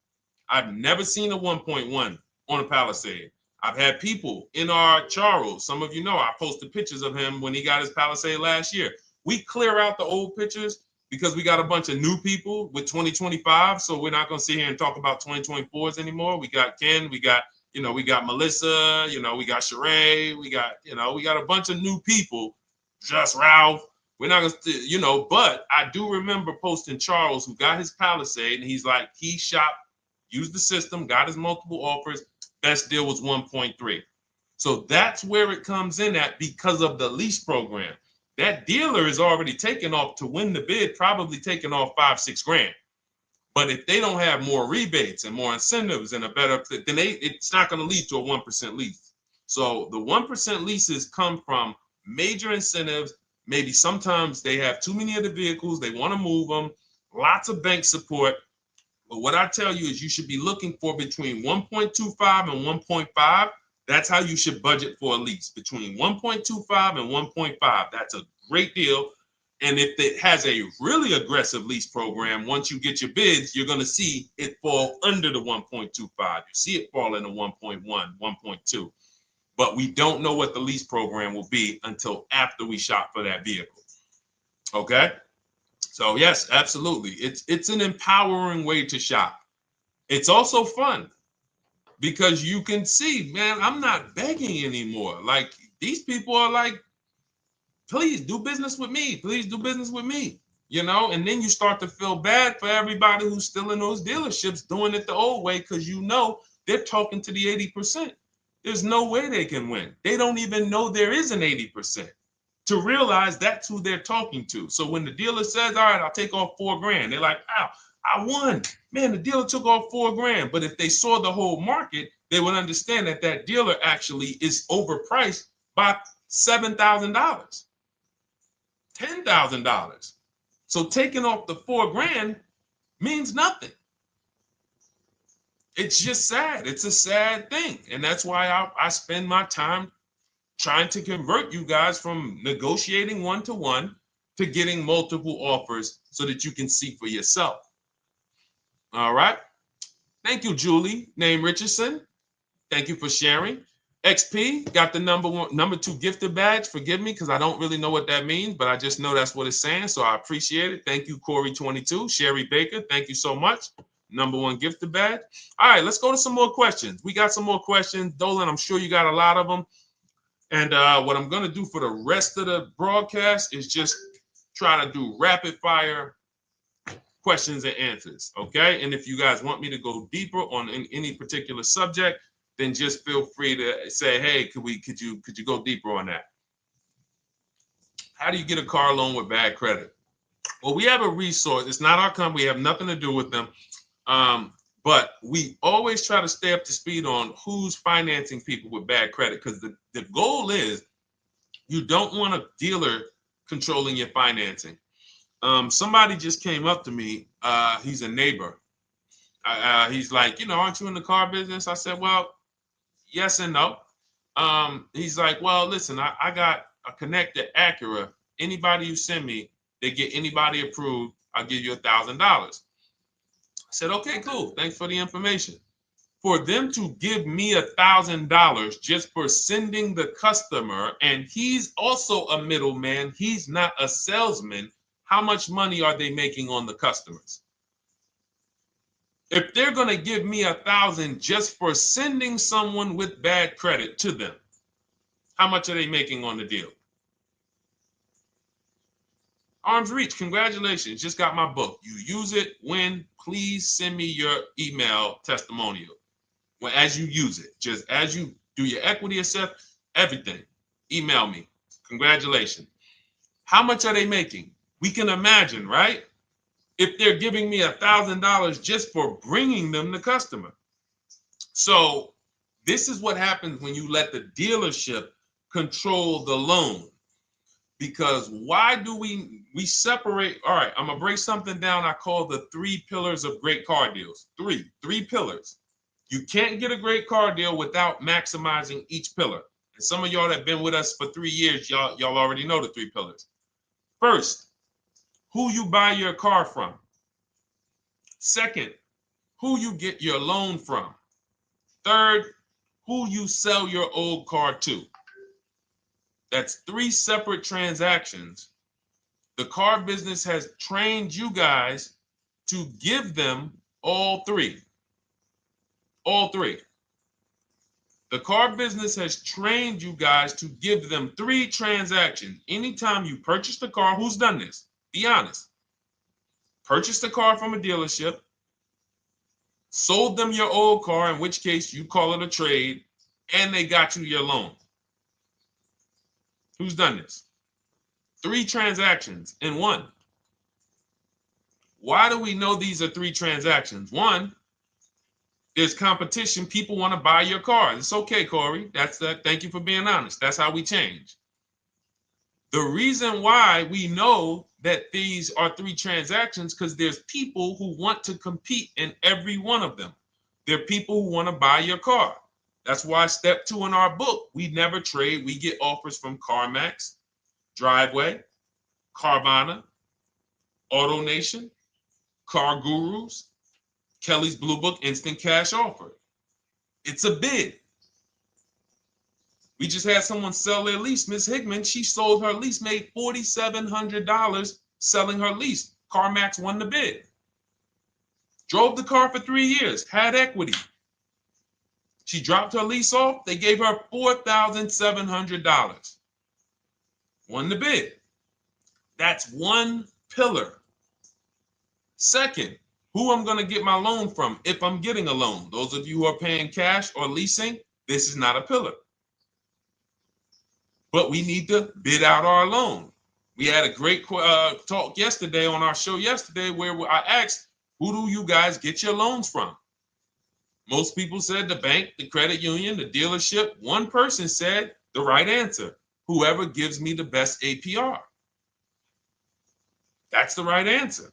I've never seen a 1.1 on a Palisade. I've had people in our Charles, some of you know, I posted pictures of him when he got his Palisade last year. We clear out the old pictures because we got a bunch of new people with 2025. So we're not going to sit here and talk about 2024s anymore. We got Ken, we got Melissa, we got Sheree, we got a bunch of new people, just Ralph. We're not going to, but I do remember posting Charles who got his Palisade and he's like, he shopped used the system, got his multiple offers. Best deal was 1.3. So that's where it comes in at because of the lease program. That dealer is already taking off to win the bid, probably taking off 5-6 grand. But if they don't have more rebates and more incentives and a better, then it's not going to lead to a 1% lease. So the 1% leases come from major incentives. Maybe sometimes they have too many of the vehicles, they want to move them, lots of bank support. But what I tell you is you should be looking for between 1.25 and 1.5. That's how you should budget for a lease, between 1.25 and 1.5. That's a great deal. And if it has a really aggressive lease program, once you get your bids, you're going to see it fall under the 1.25. You see it fall into 1.1, 1.2. But we don't know what the lease program will be until after we shop for that vehicle. Okay? So yes, absolutely. It's an empowering way to shop. It's also fun because you can see, man, I'm not begging anymore. Like these people are like, please do business with me. Please do business with me. You know, and then you start to feel bad for everybody who's still in those dealerships doing it the old way because you know they're talking to the 80%. There's no way they can win. They don't even know there is an 80%. To realize that's who they're talking to. So when the dealer says, all right, I'll take off 4 grand, they're like, wow, I won. Man, the dealer took off 4 grand. But if they saw the whole market, they would understand that that dealer actually is overpriced by $7,000, $10,000. So taking off the 4 grand means nothing. It's just sad. It's a sad thing. And that's why I spend my time trying to convert you guys from negotiating one-to-one to getting multiple offers so that you can see for yourself. All right. Thank you, Julie, name Richardson. Thank you for sharing. XP got the number 2 gifted badge. Forgive me because I don't really know what that means, but I just know that's what it's saying. So I appreciate it. Thank you, Corey22. Sherry Baker, thank you so much. Number 1 gifted badge. All right, let's go to some more questions. We got some more questions. Dolan, I'm sure you got a lot of them. And what I'm going to do for the rest of the broadcast is just try to do rapid fire questions and answers. Okay. And if you guys want me to go deeper on any particular subject, then just feel free to say, hey, could you go deeper on that? How do you get a car loan with bad credit? Well, we have a resource. It's not our company. We have nothing to do with them. But we always try to stay up to speed on who's financing people with bad credit because the goal is you don't want a dealer controlling your financing. Somebody just came up to me. He's a neighbor. He's like, aren't you in the car business? I said, well, yes and no. He's like, well, listen, I got a connected Acura. Anybody you send me, they get anybody approved, I'll give you $1,000. I said, okay, cool. Thanks for the information. For them to give me $1,000 just for sending the customer, and he's also a middleman, he's not a salesman, how much money are they making on the customers? If they're going to give me $1,000 just for sending someone with bad credit to them, how much are they making on the deal? Arms Reach, congratulations. Just got my book. You use it when, please send me your email testimonial. Well, as you use it, just as you do your equity assessment, everything, email me. Congratulations. How much are they making? We can imagine, right? If they're giving me $1,000 just for bringing them the customer. So this is what happens when you let the dealership control the loan. Because why do we separate? All right, I'm gonna break something down I call the 3 pillars of great car deals. Three pillars. You can't get a great car deal without maximizing each pillar. And some of y'all that have been with us for 3 years, y'all already know the 3 pillars. First, who you buy your car from. Second, who you get your loan from. Third, who you sell your old car to. That's 3 separate transactions. The car business has trained you guys to give them all 3. All 3. The car business has trained you guys to give them 3 transactions. Anytime you purchase the car, who's done this? Be honest. Purchase the car from a dealership, sold them your old car, in which case you call it a trade, and they got you your loan. Who's done this? 3 transactions in one. Why do we know these are 3 transactions? One, there's competition. People want to buy your car. It's okay, Corey. That's that. Thank you for being honest. That's how we change. The reason why we know that these are 3 transactions because there's people who want to compete in every one of them. There are people who want to buy your car. That's why step 2 in our book, we never trade. We get offers from CarMax, Driveway, Carvana, AutoNation, Car Gurus, Kelly's Blue Book, Instant Cash Offer. It's a bid. We just had someone sell their lease. Miss Hickman, she sold her lease, made $4,700 selling her lease. CarMax won the bid. Drove the car for 3 years, had equity. She dropped her lease off. They gave her $4,700. Won the bid. That's one pillar. Second, who I'm going to get my loan from if I'm getting a loan. Those of you who are paying cash or leasing, this is not a pillar. But we need to bid out our loan. We had a great talk yesterday on our show yesterday where I asked, who do you guys get your loans from? Most people said the bank, the credit union, the dealership. One person said the right answer, whoever gives me the best APR. That's the right answer.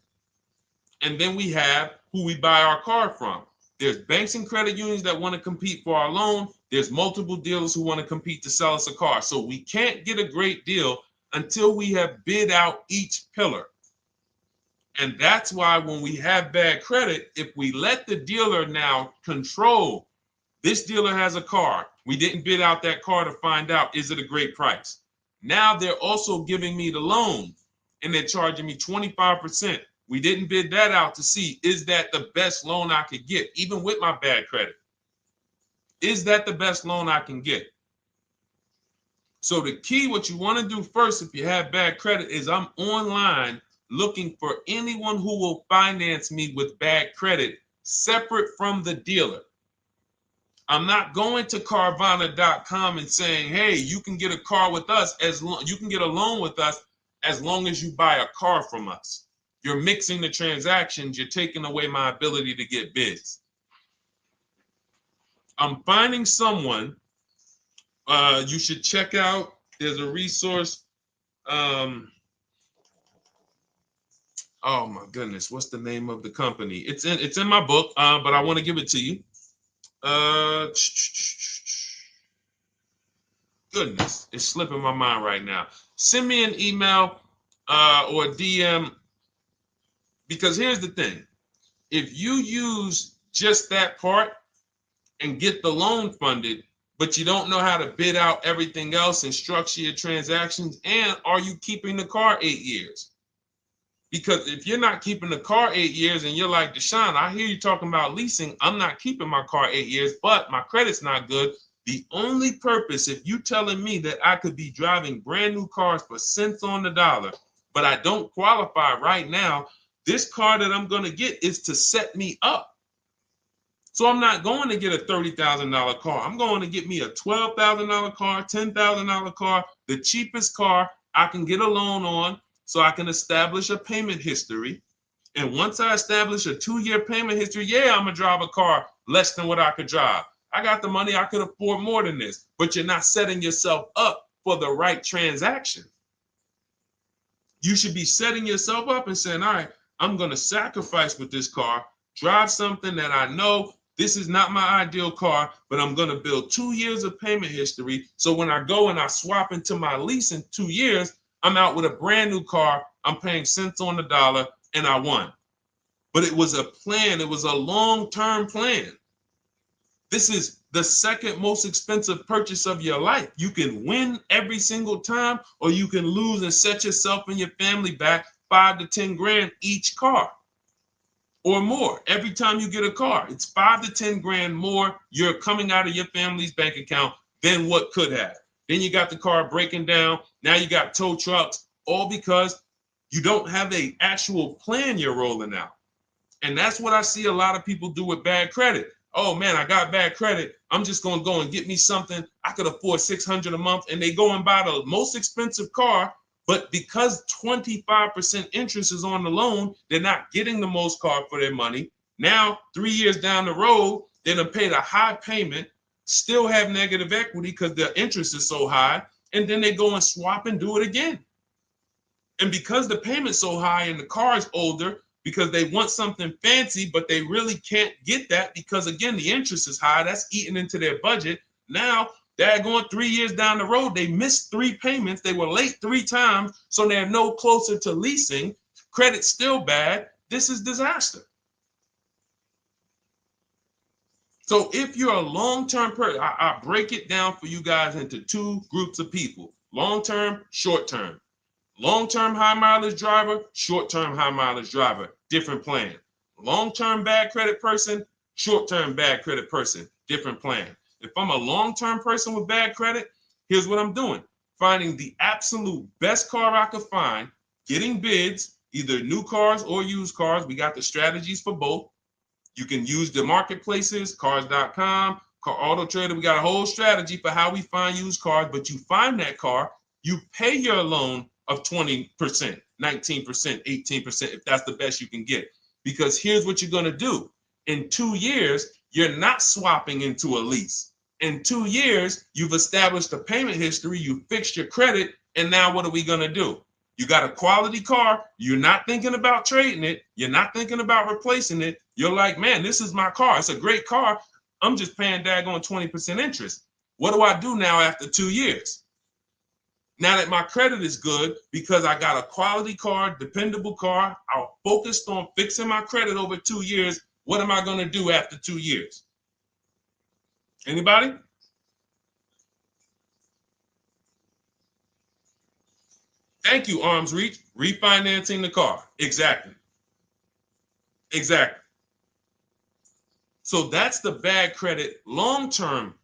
And then we have who we buy our car from. There's banks and credit unions that want to compete for our loan. There's multiple dealers who want to compete to sell us a car. So we can't get a great deal until we have bid out each pillar. And that's why when we have bad credit, if we let the dealer now control, this dealer has a car. We didn't bid out that car to find out, is it a great price? Now they're also giving me the loan and they're charging me 25%. We didn't bid that out to see, is that the best loan I could get, even with my bad credit? Is that the best loan I can get? So the key, what you want to do first, if you have bad credit, is I'm online looking for anyone who will finance me with bad credit separate from the dealer. I'm not going to Carvana.com and saying, hey, you can get a car with us you can get a loan with us as long as you buy a car from us. You're mixing the transactions. You're taking away my ability to get bids. I'm finding someone you should check out. There's a resource. Oh my goodness, what's the name of the company? It's in my book, but I want to give it to you. Goodness, it's slipping my mind right now. Send me an email or DM, because here's the thing. If you use just that part and get the loan funded, but you don't know how to bid out everything else and structure your transactions, and are you keeping the car 8 years? Because if you're not keeping the car 8 years and you're like, Deshone, I hear you talking about leasing. I'm not keeping my car 8 years, but my credit's not good. The only purpose, if you telling me that I could be driving brand new cars for cents on the dollar, but I don't qualify right now, this car that I'm going to get is to set me up. So I'm not going to get a $30,000 car. I'm going to get me a $12,000 car, $10,000 car, the cheapest car I can get a loan on, so I can establish a payment history. And once I establish a 2-year payment history, yeah, I'm going to drive a car less than what I could drive. I got the money. I could afford more than this. But you're not setting yourself up for the right transaction. You should be setting yourself up and saying, all right, I'm going to sacrifice with this car, drive something that I know this is not my ideal car, but I'm going to build 2 years of payment history. So when I go and I swap into my lease in 2 years, I'm out with a brand new car. I'm paying cents on the dollar, and I won. But it was a plan. It was a long-term plan. This is the second most expensive purchase of your life. You can win every single time, or you can lose and set yourself and your family back 5 to 10 grand each car or more. Every time you get a car, it's 5 to 10 grand more you're coming out of your family's bank account than what could have. Then you got the car breaking down. Now you got tow trucks, all because you don't have an actual plan you're rolling out. And that's what I see a lot of people do with bad credit. Oh man, I got bad credit. I'm just going to go and get me something. I could afford $600 a month. And they go and buy the most expensive car. But because 25% interest is on the loan, they're not getting the most car for their money. Now, 3 years down the road, they're going to pay the high payment, still have negative equity because the interest is so high. And then they go and swap and do it again. And because the payment's so high and the car is older, because they want something fancy, but they really can't get that because, again, the interest is high. That's eating into their budget. Now, they're going 3 years down the road. They missed 3 payments. They were late 3 times, so they're no closer to leasing. Credit's still bad. This is disaster. So if you're a long-term person, I break it down for you guys into 2 groups of people: long-term, short-term. Long-term high mileage driver, short-term high mileage driver, different plan. Long-term bad credit person, short-term bad credit person, different plan. If I'm a long-term person with bad credit, here's what I'm doing: finding the absolute best car I could find, getting bids, either new cars or used cars. We got the strategies for both. You can use the marketplaces, cars.com, Car Auto Trader. We got a whole strategy for how we find used cars, but you find that car, you pay your loan of 20%, 19%, 18%, if that's the best you can get. Because here's what you're going to do. In 2 years, you're not swapping into a lease. In 2 years, you've established a payment history, you fixed your credit, and now what are we going to do? You got a quality car, you're not thinking about trading it, you're not thinking about replacing it. You're like, man, this is my car. It's a great car. I'm just paying daggone 20% interest. What do I do now after 2 years? Now that my credit is good, because I got a quality car, dependable car, I'm focused on fixing my credit over 2 years. What am I going to do after 2 years? Anybody? Thank you, Arms Reach. Refinancing the car. Exactly. Exactly. So that's the bad credit long-term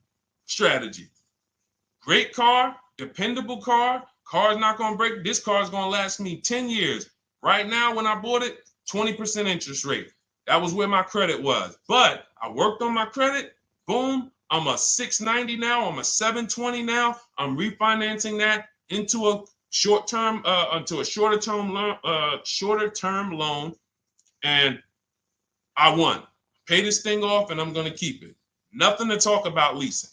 strategy. Great car, dependable car, car's not going to break. This car is going to last me 10 years. Right now, when I bought it, 20% interest rate. That was where my credit was. But I worked on my credit. Boom. I'm a 690 now. I'm a 720 now. I'm refinancing that into a short-term, into a shorter-term loan, and I won. Pay this thing off, and I'm going to keep it. Nothing to talk about leasing.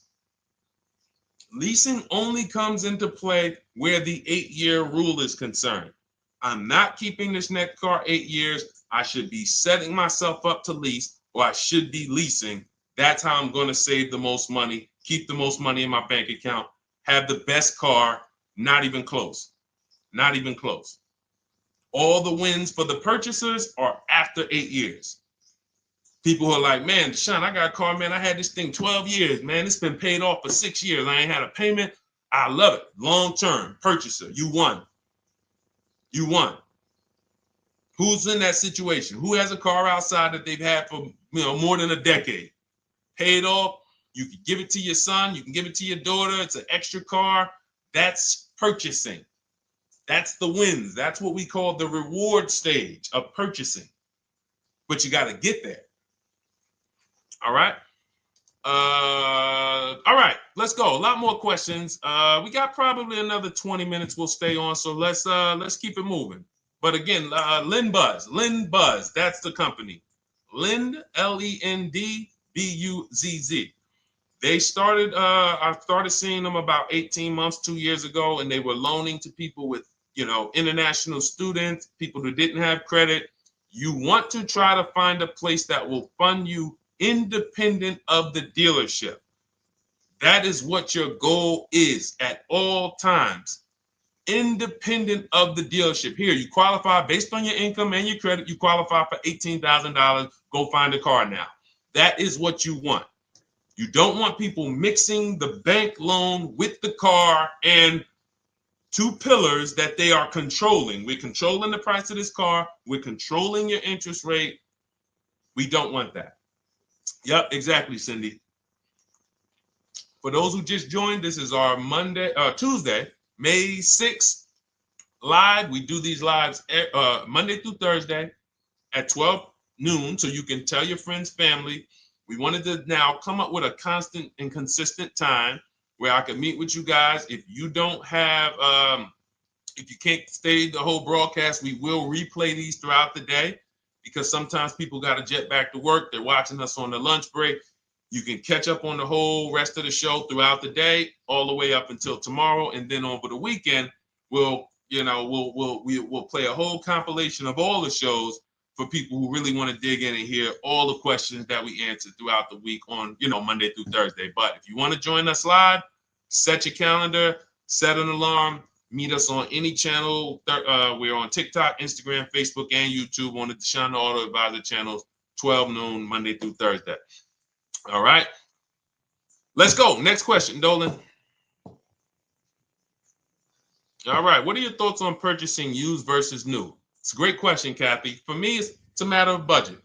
Leasing only comes into play where the 8-year rule is concerned. I'm not keeping this next car 8 years. I should be setting myself up to lease, or I should be leasing. That's how I'm going to save the most money, keep the most money in my bank account, have the best car. Not even close. Not even close. All the wins for the purchasers are after 8 years. People who are like, man, Sean, I got a car, man. I had this thing 12 years, man. It's been paid off for 6 years. I ain't had a payment. I love it. Long-term purchaser. You won. You won. Who's in that situation? Who has a car outside that they've had for more than a decade? Paid off. You can give it to your son. You can give it to your daughter. It's an extra car. That's purchasing. That's the wins. That's what we call the reward stage of purchasing. But you got to get there. All right. All right. Let's go. A lot more questions. We got probably another 20 minutes. We'll stay on. So let's keep it moving. But again, Lynn Buzz. That's the company. Lind, LEND, They started, I started seeing them about 18 months, 2 years ago, and they were loaning to people with, international students, people who didn't have credit. You want to try to find a place that will fund you independent of the dealership. That is what your goal is at all times. Independent of the dealership. Here, you qualify based on your income and your credit. You qualify for $18,000. Go find a car now. That is what you want. You don't want people mixing the bank loan with the car and 2 pillars that they are controlling. We're controlling the price of this car. We're controlling your interest rate. We don't want that. Yep, exactly, Cindy. For those who just joined, this is our Tuesday, May 6th live. We do these lives Monday through Thursday at 12 noon, so you can tell your friends, family. We wanted to now come up with a constant and consistent time where I can meet with you guys. If you don't have, if you can't stay the whole broadcast, we will replay these throughout the day because sometimes people got to jet back to work. They're watching us on the lunch break. You can catch up on the whole rest of the show throughout the day, all the way up until tomorrow, and then over the weekend, we'll play a whole compilation of all the shows for people who really want to dig in and hear all the questions that we answered throughout the week on, Monday through Thursday. But if you want to join us live, set your calendar, set an alarm, meet us on any channel. We're on TikTok, Instagram, Facebook, and YouTube on the Deshone the Auto Advisor channels, 12 noon, Monday through Thursday. All right. Let's go. Next question, Dolan. All right. What are your thoughts on purchasing used versus new? It's a great question, Kathy. For me, it's a matter of budget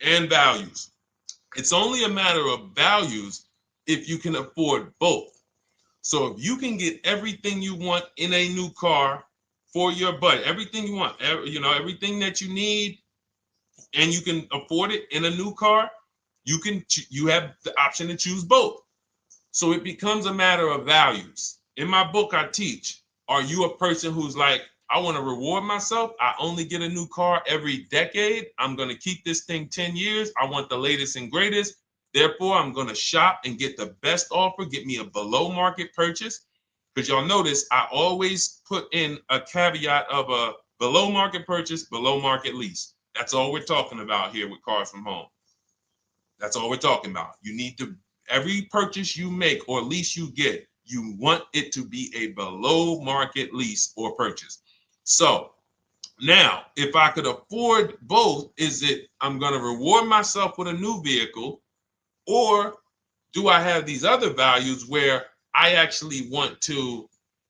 and values. It's only a matter of values if you can afford both. So if you can get everything you want in a new car for your budget, everything you want, everything that you need, and you can afford it in a new car, you have the option to choose both. So it becomes a matter of values. In my book, I teach, are you a person who's like, I want to reward myself. I only get a new car every decade. I'm going to keep this thing 10 years. I want the latest and greatest. Therefore, I'm going to shop and get the best offer, get me a below market purchase. Because y'all notice I always put in a caveat of a below market purchase, below market lease. That's all we're talking about here with Cars from Home. That's all we're talking about. You need to, every purchase you make or lease you get, you want it to be a below market lease or purchase. So now, if I could afford both, is it I'm going to reward myself with a new vehicle, or do I have these other values where I actually want to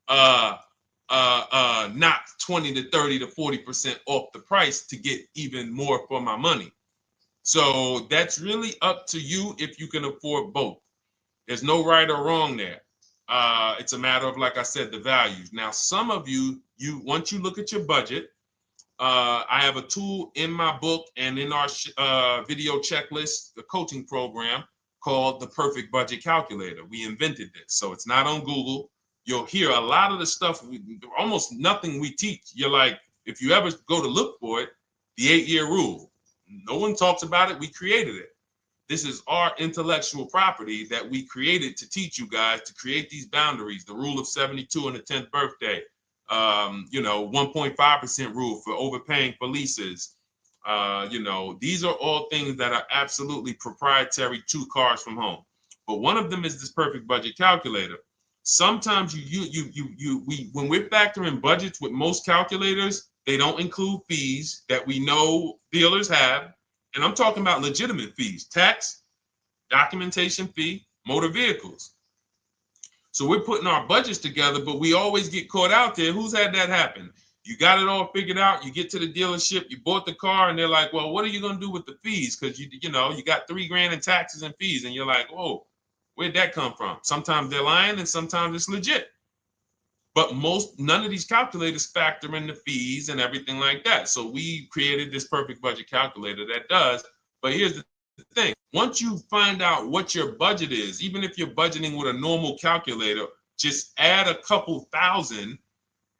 knock 20 to 30 to 40% off the price to get even more for my money? So that's really up to you if you can afford both. There's no right or wrong there. It's a matter of, like I said, the values. Now, some of you once you look at your budget, I have a tool in my book and in our video checklist, the coaching program called the Perfect Budget Calculator. We invented this, so it's not on Google. You'll hear a lot of the stuff, almost nothing we teach. You're like, if you ever go to look for it, the 8-year rule. No one talks about it. We created it. This is our intellectual property that we created to teach you guys to create these boundaries. The rule of 72 and the 10th birthday. 1.5% rule for overpaying for leases. These are all things that are absolutely proprietary to Cars from Home. But one of them is this Perfect Budget Calculator. Sometimes when we're factoring budgets with most calculators, they don't include fees that we know dealers have. And I'm talking about legitimate fees, tax, documentation fee, motor vehicles. So we're putting our budgets together, but we always get caught out there. Who's had that happen? You got it all figured out. You get to the dealership, you bought the car, and they're like, well, what are you going to do with the fees? Because you got $3,000 in taxes and fees. And you're like, whoa, where'd that come from? Sometimes they're lying and sometimes it's legit. But none of these calculators factor in the fees and everything like that. So we created this Perfect Budget Calculator that does. But here's the thing. Once you find out what your budget is, even if you're budgeting with a normal calculator, just add a couple thousand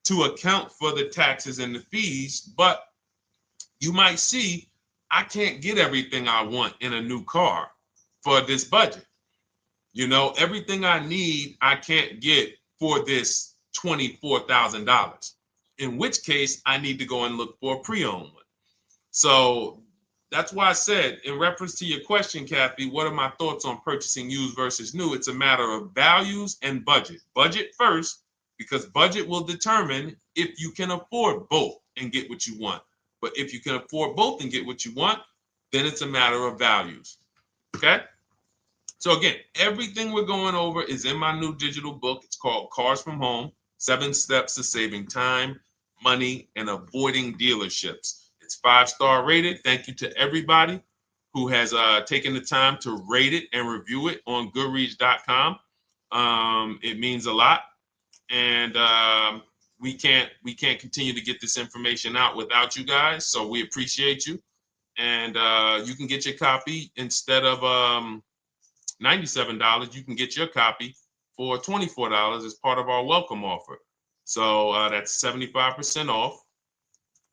to account for the taxes and the fees. But you might see, I can't get everything I want in a new car for this budget. Everything I need, I can't get for this $24,000, in which case I need to go and look for a pre-owned one. So that's why I said, in reference to your question, Kathy, what are my thoughts on purchasing used versus new? It's a matter of values and budget. Budget first, because budget will determine if you can afford both and get what you want. But if you can afford both and get what you want, then it's a matter of values. Okay? So again, everything we're going over is in my new digital book. It's called Cars from Home, 7 Steps to Saving Time, Money, and Avoiding Dealerships. It's 5-star rated. Thank you to everybody who has taken the time to rate it and review it on Goodreads.com. It means a lot. And we can't continue to get this information out without you guys. So we appreciate you. And you can get your copy instead of $97. You can get your copy for $24 as part of our welcome offer. So that's 75% off.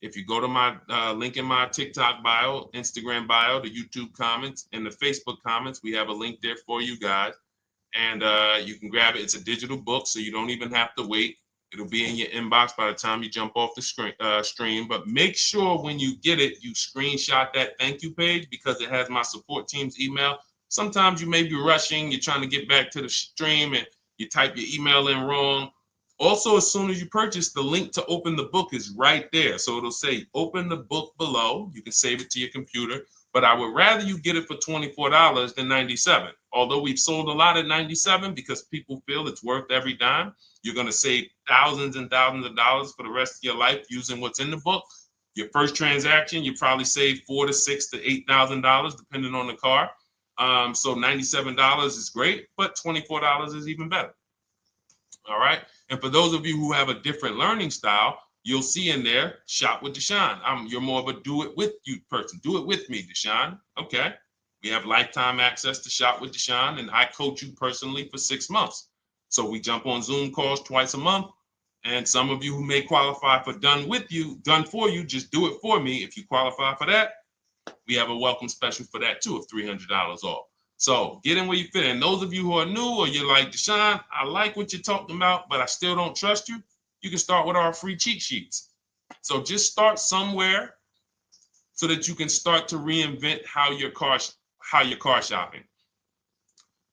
If you go to my link in my TikTok bio, Instagram bio, the YouTube comments, and the Facebook comments, we have a link there for you guys. And you can grab it. It's a digital book, so you don't even have to wait. It'll be in your inbox by the time you jump off the stream. But make sure when you get it, you screenshot that thank you page because it has my support team's email. Sometimes you may be rushing. You're trying to get back to the stream and you type your email in wrong. Also, as soon as you purchase, the link to open the book is right there. So it'll say open the book below. You can save it to your computer. But I would rather you get it for $24 than $97. Although we've sold a lot at $97 because people feel it's worth every dime. You're going to save thousands and thousands of dollars for the rest of your life using what's in the book. Your first transaction, you probably save $4,000 to $6,000 to $8,000 depending on the car. So $97 is great, but $24 is even better. All right. And for those of you who have a different learning style, you'll see in there, shop with Deshone. You're more of a do it with you person. Do it with me, Deshone. Okay. We have lifetime access to shop with Deshone, and I coach you personally for 6 months. So we jump on Zoom calls twice a month. And some of you who may qualify for done for you, just do it for me. If you qualify for that, we have a welcome special for that too of $300 off. So get in where you fit. And those of you who are new or you're like, Deshone, I like what you're talking about, but I still don't trust you. You can start with our free cheat sheets. So just start somewhere so that you can start to reinvent how you're car shopping.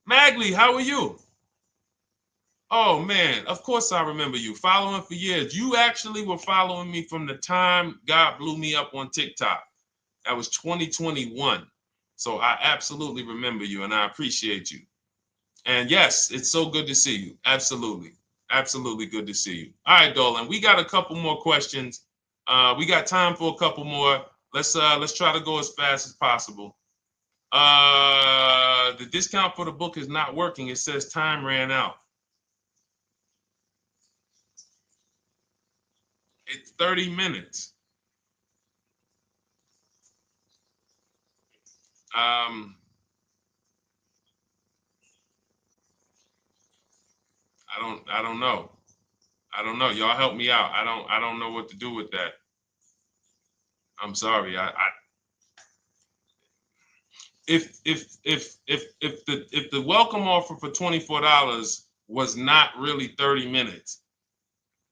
Magley, how are you? Oh man, of course I remember you. Following for years. You actually were following me from the time God blew me up on TikTok. That was 2021. So I absolutely remember you and I appreciate you. And yes, it's so good to see you. Absolutely. Absolutely good to see you. All right, Dolan, we got a couple more questions. We got time for a couple more. Let's try to go as fast as possible. The discount for the book is not working. It says time ran out. It's 30 minutes. I don't know. I don't know. Y'all help me out. I don't know what to do with that. I'm sorry. If the welcome offer for $24 was not really 30 minutes,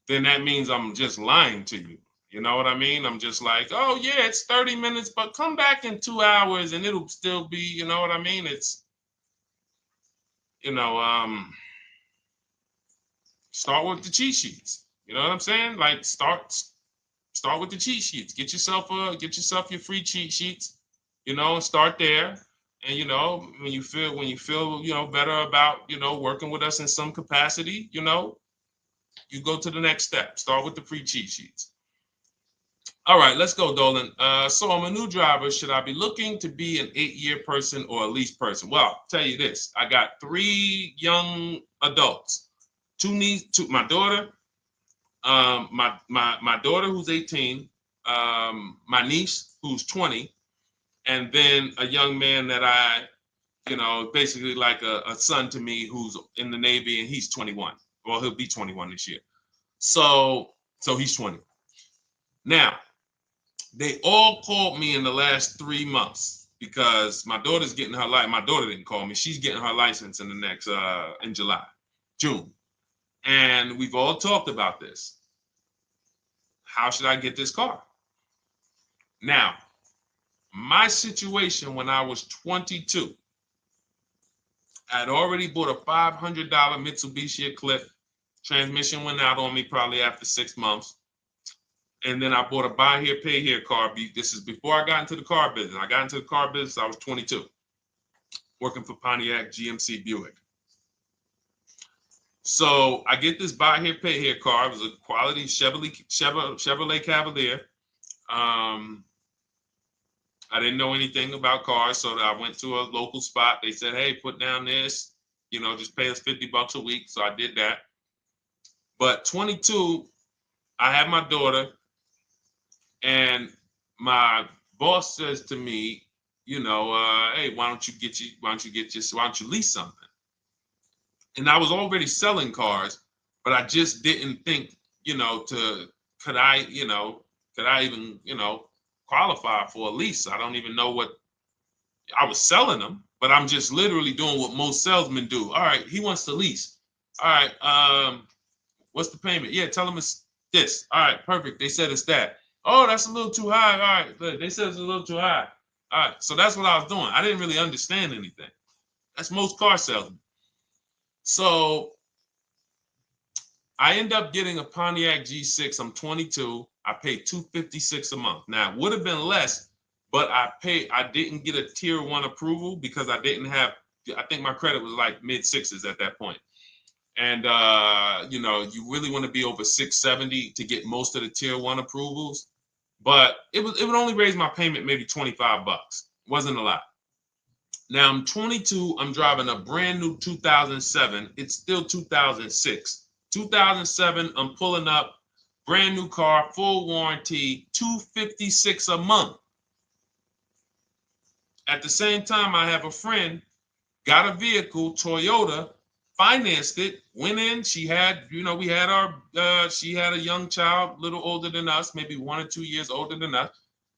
then that means I'm just lying to you. You know what I mean? I'm just like, oh yeah, it's 30 minutes, but come back in 2 hours and it'll still be, you know what I mean? It's, start with the cheat sheets. You know what I'm saying? Like start with the cheat sheets. Get yourself your free cheat sheets, start there. And when you feel better about working with us in some capacity, you go to the next step. Start with the free cheat sheets. All right, let's go, Dolan. So I'm a new driver. Should I be looking to be an 8-year person or a lease person? Well, I'll tell you this. I got 3 young adults. My daughter, my daughter who's 18, my niece who's 20, and then a young man that I, basically like a son to me who's in the Navy and he's 21. Well, he'll be 21 this year. So he's 20. Now, they all called me in the last 3 months because my daughter's getting her license. My daughter didn't call me. She's getting her license in the next, in June. And we've all talked about this. How should I get this car? Now, my situation when I was 22, I had already bought a $500 Mitsubishi Eclipse. Transmission went out on me probably after 6 months. And then I bought a buy here, pay here car. This is before I got into the car business. I got into the car business, I was 22, working for Pontiac GMC Buick. So I get this buy here, pay here car. It was a quality Chevrolet Cavalier. I didn't know anything about cars, so I went to a local spot. They said, hey, put down this, just pay us $50 a week. So I did that. But 22, I had my daughter, and my boss says to me, you know, hey, why don't you lease something? And I was already selling cars, but I just didn't think, you know, could I, you know, could I even, you know, qualify for a lease? I don't even know what I was selling them, but I'm just literally doing what most salesmen do. All right, he wants to lease. All right, what's the payment? Yeah, tell him it's this. All right, perfect. They said it's that. Oh, that's a little too high. All right, they said it's a little too high. All right, so that's what I was doing. I didn't really understand anything. That's most car salesmen. So I end up getting a Pontiac G6. I'm 22. I paid $256 a month. Now it would have been less, but I didn't get a tier 1 approval because I didn't have, I think my credit was like mid sixes at that point. And you know, you really want to be over 670 to get most of the tier 1 approvals. But it would only raise my payment maybe $25. It wasn't a lot. Now I'm 22. I'm driving a brand new 2007. It's still 2006. 2007. I'm pulling up, brand new car, full warranty, $256 a month. At the same time, I have a friend, got a vehicle, Toyota, financed it, went in. She had, you know, we had she had a young child, a little older than us, maybe 1 or 2 years older than us.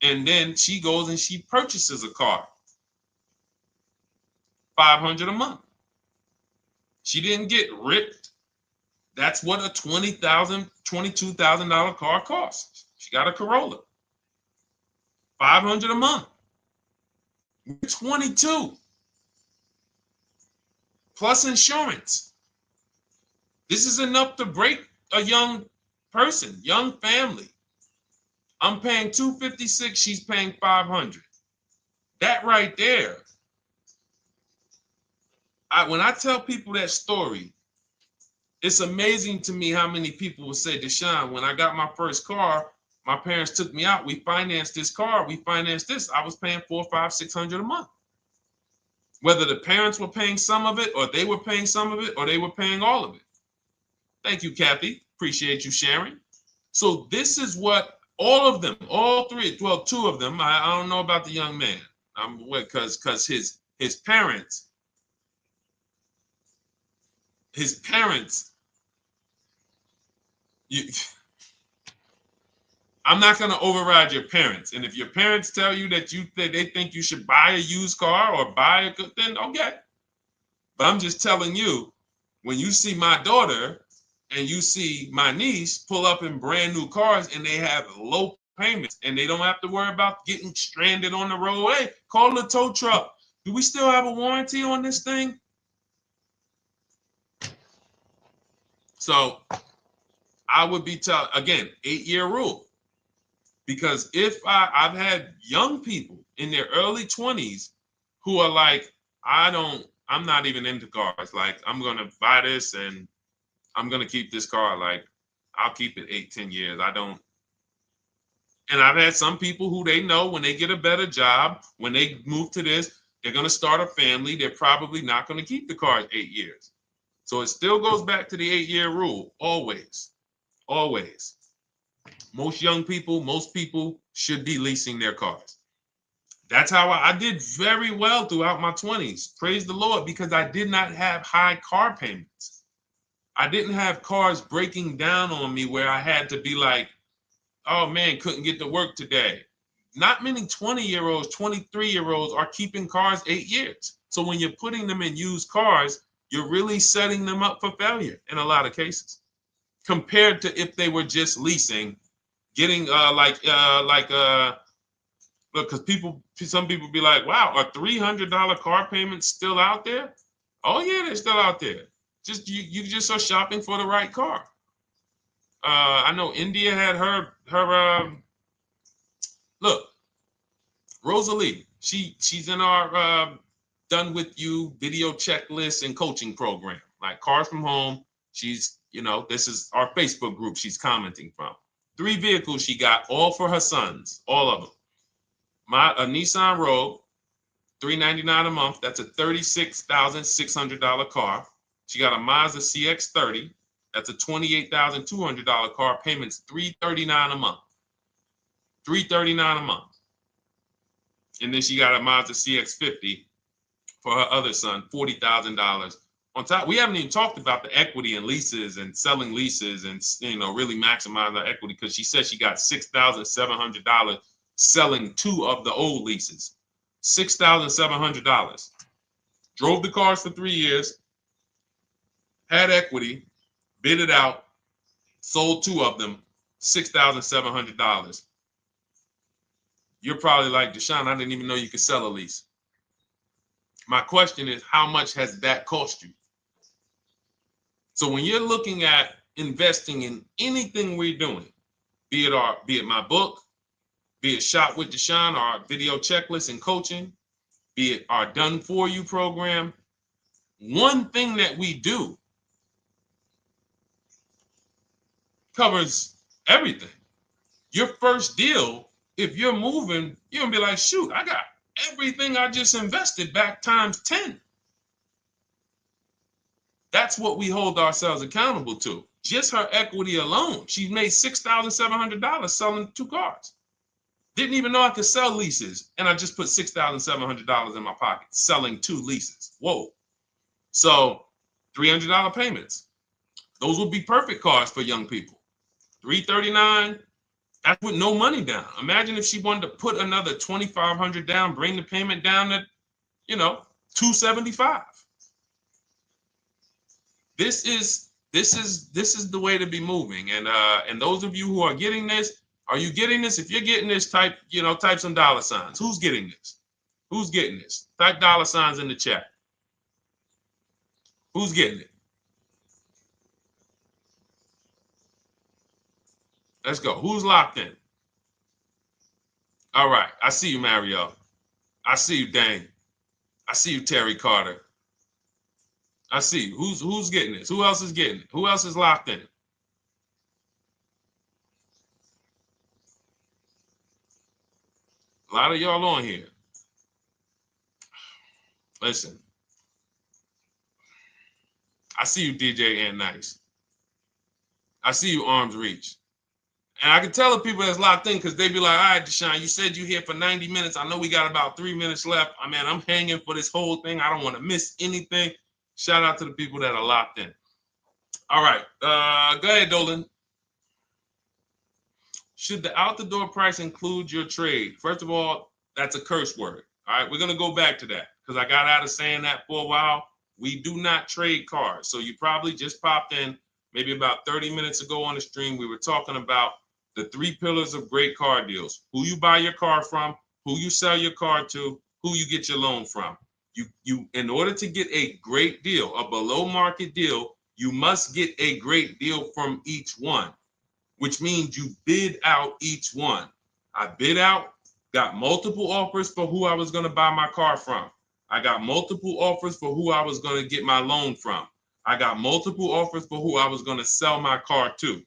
And then she goes and she purchases a car. $500 a month. She didn't get ripped. That's what a $20,000, $22,000 car costs. She got a Corolla. $500 a month. We're 22. Plus insurance. This is enough to break a young person, young family. I'm paying $256, she's paying $500. That right there. When I tell people that story, it's amazing to me how many people will say, Deshone, when I got my first car, my parents took me out. We financed this car. We financed this. I was paying $400, $500, $600 a month. Whether the parents were paying some of it, or they were paying some of it, or they were paying all of it. Thank you, Kathy. Appreciate you sharing. So this is what all of them, all three, well, 2 of them. I don't know about the young man. Because his parents. I'm not going to override your parents. And if your parents tell you that they think you should buy a used car or buy a good, then okay. But I'm just telling you, when you see my daughter and you see my niece pull up in brand new cars and they have low payments and they don't have to worry about getting stranded on the road. Hey, call the tow truck. Do we still have a warranty on this thing? So I would be again, 8-year rule. Because if I've had young people in their early 20s who are like, I'm not even into cars. Like, I'm going to buy this and I'm going to keep this car. Like, I'll keep it 8-10 years. And I've had some people who they know when they get a better job, when they move to this, they're going to start a family. They're probably not going to keep the car 8 years. So it still goes back to the 8-year rule. Always. Always. Most young people, most people should be leasing their cars. That's how I did very well throughout my 20s. Praise the Lord, because I did not have high car payments. I didn't have cars breaking down on me where I had to be like, oh man, couldn't get to work today. Not many 20-year-olds, 23-year-olds are keeping cars 8 years. So when you're putting them in used cars, you're really setting them up for failure in a lot of cases, compared to if they were just leasing, getting because some people be like, wow, are $300 car payments still out there? Oh yeah, they're still out there. Just you just are shopping for the right car. I know India had her look, Rosalie, she's in our done with you video checklist and coaching program, like Cars from Home. She's, this is our Facebook group she's commenting from. 3 vehicles she got, all for her sons, all of them. A Nissan Rogue, $399 a month. That's a $36,600 car. She got a Mazda CX-30. That's a $28,200 car. Payments $339 a month. $339 a month. And then she got a Mazda CX-50 for her other son, $40,000. On top, we haven't even talked about the equity and leases and selling leases and, you know, really maximize her equity, because she said she got $6,700 selling 2 of the old leases. $6,700. Drove the cars for 3 years, had equity, bid it out, sold 2 of them, $6,700. You're probably like, Deshone, I didn't even know you could sell a lease. My question is, how much has that cost you? So when you're looking at investing in anything we're doing, be it my book, be it Shop with Deshone, our video checklist and coaching, be it our Done For You program, one thing that we do covers everything. Your first deal, if you're moving, you're gonna be like, shoot, I got everything I just invested back times 10. That's what we hold ourselves accountable to. Just her equity alone, she made $6,700 selling 2 cars. Didn't even know I could sell leases, and I just put $6,700 in my pocket selling 2 leases. Whoa. So $300 payments. Those would be perfect cars for young people. $339, that's with no money down. Imagine if she wanted to put another $2,500 down, bring the payment down to, $275. This is the way to be moving. And those of you who are getting this, are you getting this? If you're getting this, type some dollar signs. Who's getting this? Who's getting this? Type dollar signs in the chat. Who's getting it? Let's go. Who's locked in? All right. I see you, Mario. I see you, Dane. I see you, Terry Carter. I see you. Who's getting this? Who else is getting it? Who else is locked in? A lot of y'all on here. Listen. I see you, DJ and Nice. I see you, Arms Reach. And I can tell the people that's locked in, because they be like, all right, Deshone, you said you here for 90 minutes. I know we got about 3 minutes left. I mean, I'm hanging for this whole thing. I don't want to miss anything. Shout out to the people that are locked in. All right. Go ahead, Dolan. Should the out-the-door price include your trade? First of all, that's a curse word. All right, we're going to go back to that, because I got out of saying that for a while. We do not trade cars. So you probably just popped in maybe about 30 minutes ago on the stream. We were talking about the 3 pillars of great car deals: who you buy your car from, who you sell your car to, who you get your loan from. You in order to get a great deal, a below market deal, you must get a great deal from each one, which means you bid out each one. I bid out, got multiple offers for who I was going to buy my car from. I got multiple offers for who I was going to get my loan from. I got multiple offers for who I was going to sell my car to.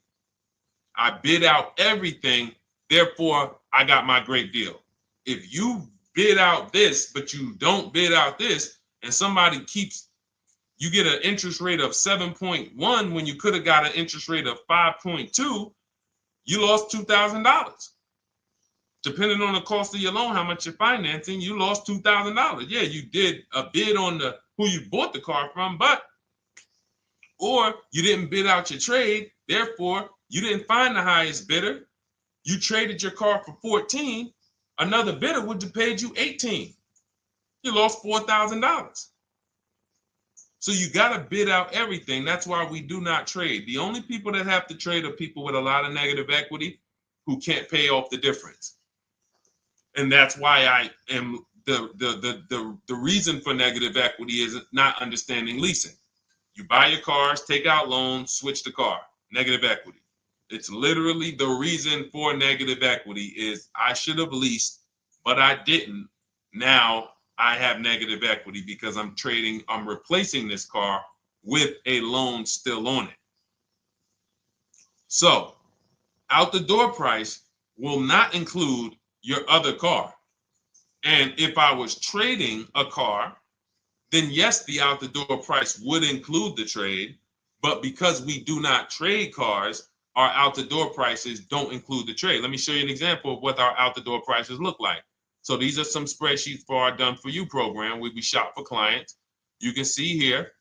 I bid out everything, therefore I got my great deal. If you bid out this, but you don't bid out this, and somebody you get an interest rate of 7.1 when you could have got an interest rate of 5.2, you lost $2,000. Depending on the cost of your loan, how much you're financing, you lost $2,000. Yeah, you did a bid on who you bought the car from, or you didn't bid out your trade, therefore you didn't find the highest bidder. You traded your car for 14. Another bidder would have paid you 18. You lost $4,000. So you got to bid out everything. That's why we do not trade. The only people that have to trade are people with a lot of negative equity who can't pay off the difference. And that's why I am the reason for negative equity is not understanding leasing. You buy your cars, take out loans, switch the car. Negative equity. It's literally the reason for negative equity is I should have leased, but I didn't. Now I have negative equity because I'm replacing this car with a loan still on it. So out the door price will not include your other car. And if I was trading a car, then yes, the out the door price would include the trade. But because we do not trade cars, our out the door prices don't include the trade. Let me show you an example of what our out the door prices look like. So these are some spreadsheets for our Done For You program where we shop for clients. You can see here,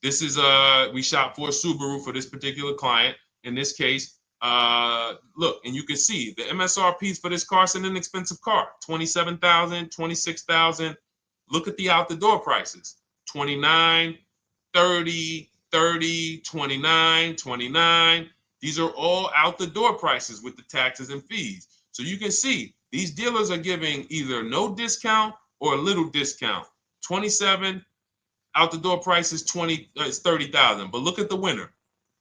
this is we shop for a Subaru for this particular client. In this case, look, and you can see the MSRPs for this car. It's an inexpensive car, $27,000, $26,000. Look at the out the door prices, 29, 30, 30, 29, 29. These are all out the door prices with the taxes and fees. So you can see these dealers are giving either no discount or a little discount. 27 out the door price is 30,000. But look at the winner.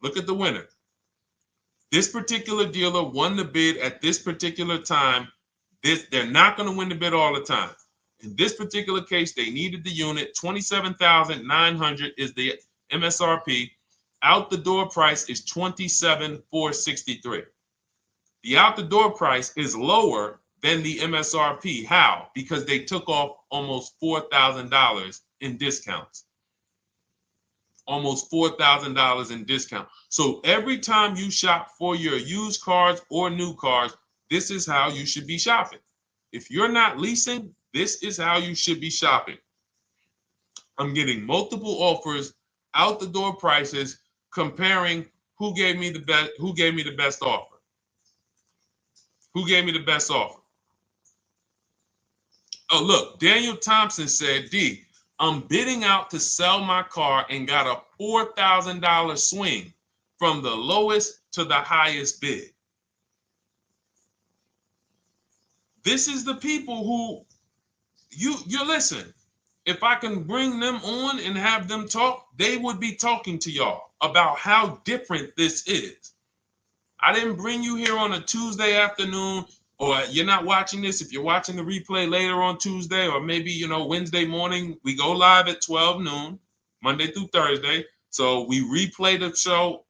Look at the winner. This particular dealer won the bid at this particular time. They're not going to win the bid all the time. In this particular case, they needed the unit. 27,900 is the MSRP. Out the door price is 27,463. The out the door price is lower than the MSRP. How? Because they took off almost $4,000 in discounts. Almost $4,000 in discount. So every time you shop for your used cars or new cars, this is how you should be shopping. If you're not leasing, this is how you should be shopping. I'm getting multiple offers, out the door prices, comparing who gave me the best offer. Who gave me the best offer? Oh, look, Daniel Thompson said, D, I'm bidding out to sell my car and got a $4,000 swing from the lowest to the highest bid. This is the people who you listen. If I can bring them on and have them talk, they would be talking to y'all about how different this is. I didn't bring you here on a Tuesday afternoon, or you're not watching this. If you're watching the replay later on Tuesday, or maybe, Wednesday morning, we go live at 12 noon, Monday through Thursday. So we replay the show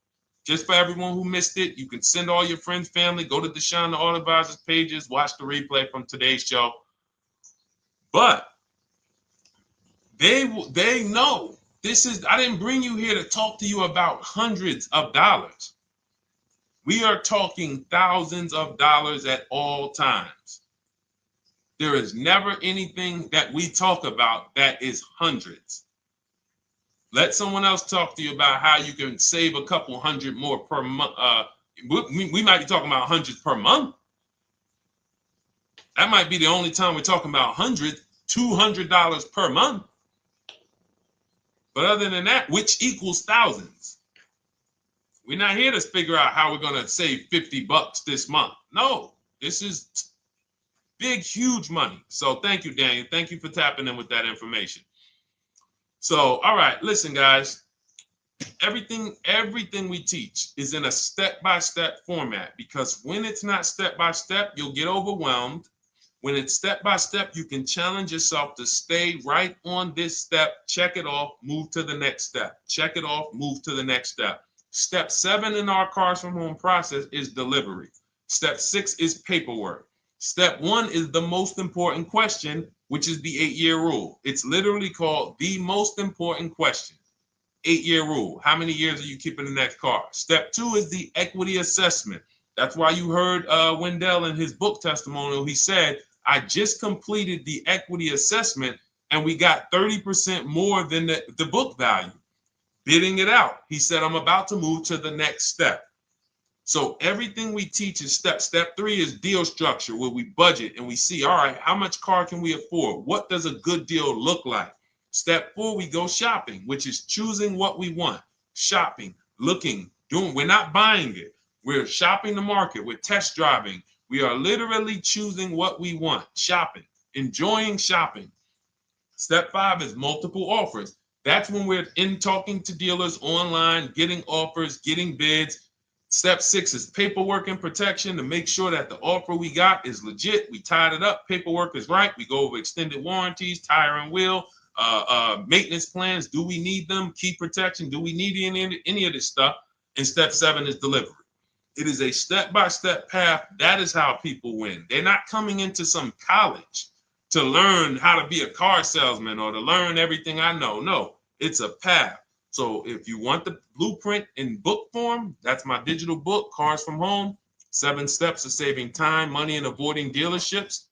just for everyone who missed it. You can send all your friends, family, go to Deshone the Auto Advisor's pages, watch the replay from today's show. But they know this is, I didn't bring you here to talk to you about hundreds of dollars. We are talking thousands of dollars at all times. There is never anything that we talk about that is hundreds. Let someone else talk to you about how you can save a couple hundred more per month. We might be talking about hundreds per month. That might be the only time we're talking about hundreds, $200 per month. But other than that, which equals thousands. We're not here to figure out how we're going to save $50 this month. No, this is big, huge money. So thank you, Daniel. Thank you for tapping in with that information. So, all right, listen, guys. Everything we teach is in a step-by-step format, because when it's not step-by-step, you'll get overwhelmed. When it's step-by-step, you can challenge yourself to stay right on this step, check it off, move to the next step. Check it off, move to the next step. Step 7 in our Cars from Home process is delivery. Step 6 is paperwork. Step 1 is the most important question, which is the 8-year rule. It's literally called the most important question. 8-year rule. How many years are you keeping the next car? Step 2 is the equity assessment. That's why you heard Wendell in his book testimonial. He said, I just completed the equity assessment and we got 30% more than the book value. Bidding it out. He said, I'm about to move to the next step. So everything we teach is step. Step 3 is deal structure, where we budget and we see, all right, how much car can we afford? What does a good deal look like? Step 4, we go shopping, which is choosing what we want. Shopping, looking, doing. We're not buying it. We're shopping the market. We're test driving. We are literally choosing what we want. Shopping, enjoying shopping. Step 5 is multiple offers. That's when we're in talking to dealers online, getting offers, getting bids. Step 6 is paperwork and protection to make sure that the offer we got is legit. We tied it up. Paperwork is right. We go over extended warranties, tire and wheel, maintenance plans. Do we need them? Key protection. Do we need any of this stuff? And step 7 is delivery. It is a step-by-step path. That is how people win. They're not coming into some college to learn how to be a car salesman or to learn everything I know. No, it's a path. So if you want the blueprint in book form, that's my digital book, Cars from Home, 7 Steps of Saving Time, Money, and Avoiding Dealerships.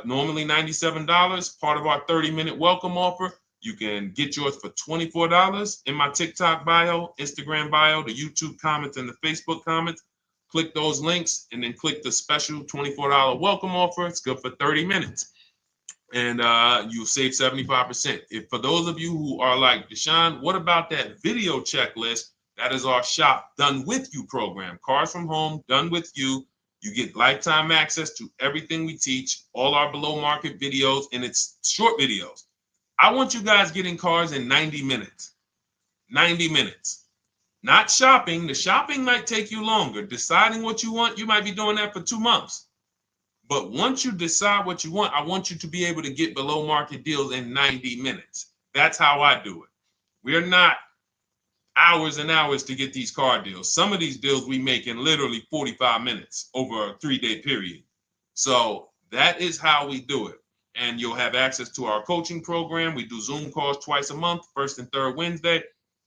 Normally $97. Part of our 30-minute welcome offer. You can get yours for $24 in my TikTok bio, Instagram bio, the YouTube comments, and the Facebook comments. Click those links and then click the special $24 welcome offer. It's good for 30 minutes. And you'll save 75%. If for those of you who are like, Deshone, what about that video checklist? That is our shop done with you program. Cars from home, done with you. You get lifetime access to everything we teach, all our below market videos, and it's short videos. I want you guys getting cars in 90 minutes. 90 minutes. Not shopping. The shopping might take you longer. Deciding what you want, you might be doing that for 2 months. But once you decide what you want, I want you to be able to get below market deals in 90 minutes. That's how I do it. We're not hours and hours to get these car deals. Some of these deals we make in literally 45 minutes over a 3-day period. So that is how we do it. And you'll have access to our coaching program. We do Zoom calls twice a month, first and third Wednesday.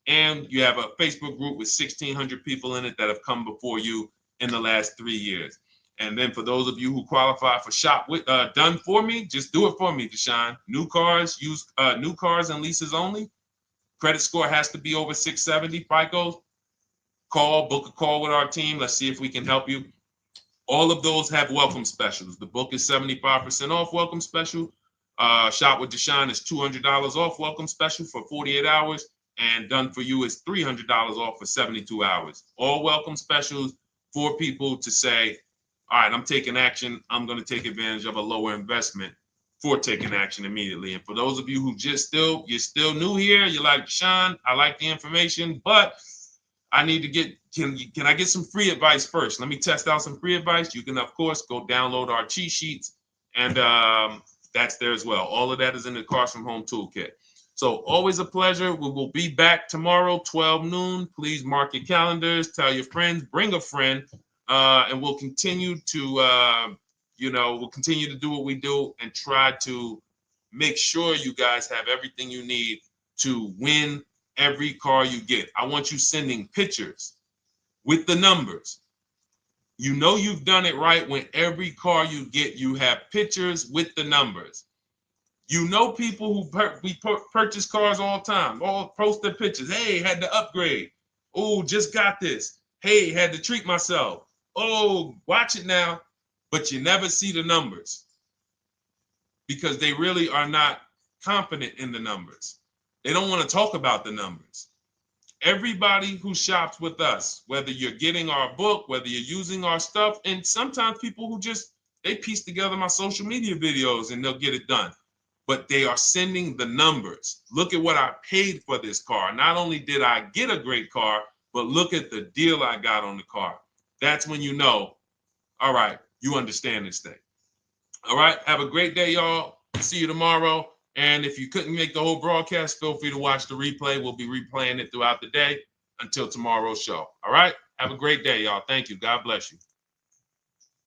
And you have a Facebook group with 1,600 people in it that have come before you in the last 3 years. And then for those of you who qualify for shop with done for me, just do it for me, Deshone. New cars, new cars and leases only. Credit score has to be over 670 FICO. Book a call with our team. Let's see if we can help you. All of those have welcome specials. The book is 75% off welcome special. Shop with Deshone is $200 off welcome special for 48 hours. And done for you is $300 off for 72 hours. All welcome specials for people to say, all right, I'm taking action. I'm going to take advantage of a lower investment for taking action immediately. And for those of you who you're still new here, you're like, Deshone, I like the information, but I need to get, can I get some free advice first? Let me test out some free advice. You can, of course, go download our cheat sheets, and that's there as well. All of that is in the Cars from Home Toolkit. So always a pleasure. We will be back tomorrow, 12 noon. Please mark your calendars, tell your friends, bring a friend, and we'll continue to, we'll continue to do what we do and try to make sure you guys have everything you need to win every car you get. I want you sending pictures with the numbers. You know you've done it right when every car you get, you have pictures with the numbers. You know people who purchase cars all the time, all post their pictures. Hey, had to upgrade. Oh, just got this. Hey, had to treat myself. Oh, watch it now. But you never see the numbers because they really are not confident in the numbers. They don't want to talk about the numbers. Everybody who shops with us, whether you're getting our book, whether you're using our stuff, and sometimes people who they piece together my social media videos and they'll get it done. But they are sending the numbers. Look at what I paid for this car. Not only did I get a great car, but look at the deal I got on the car. That's when you know, all right, you understand this thing. All right, have a great day, y'all. See you tomorrow. And if you couldn't make the whole broadcast, feel free to watch the replay. We'll be replaying it throughout the day until tomorrow's show. All right, have a great day, y'all. Thank you. God bless you.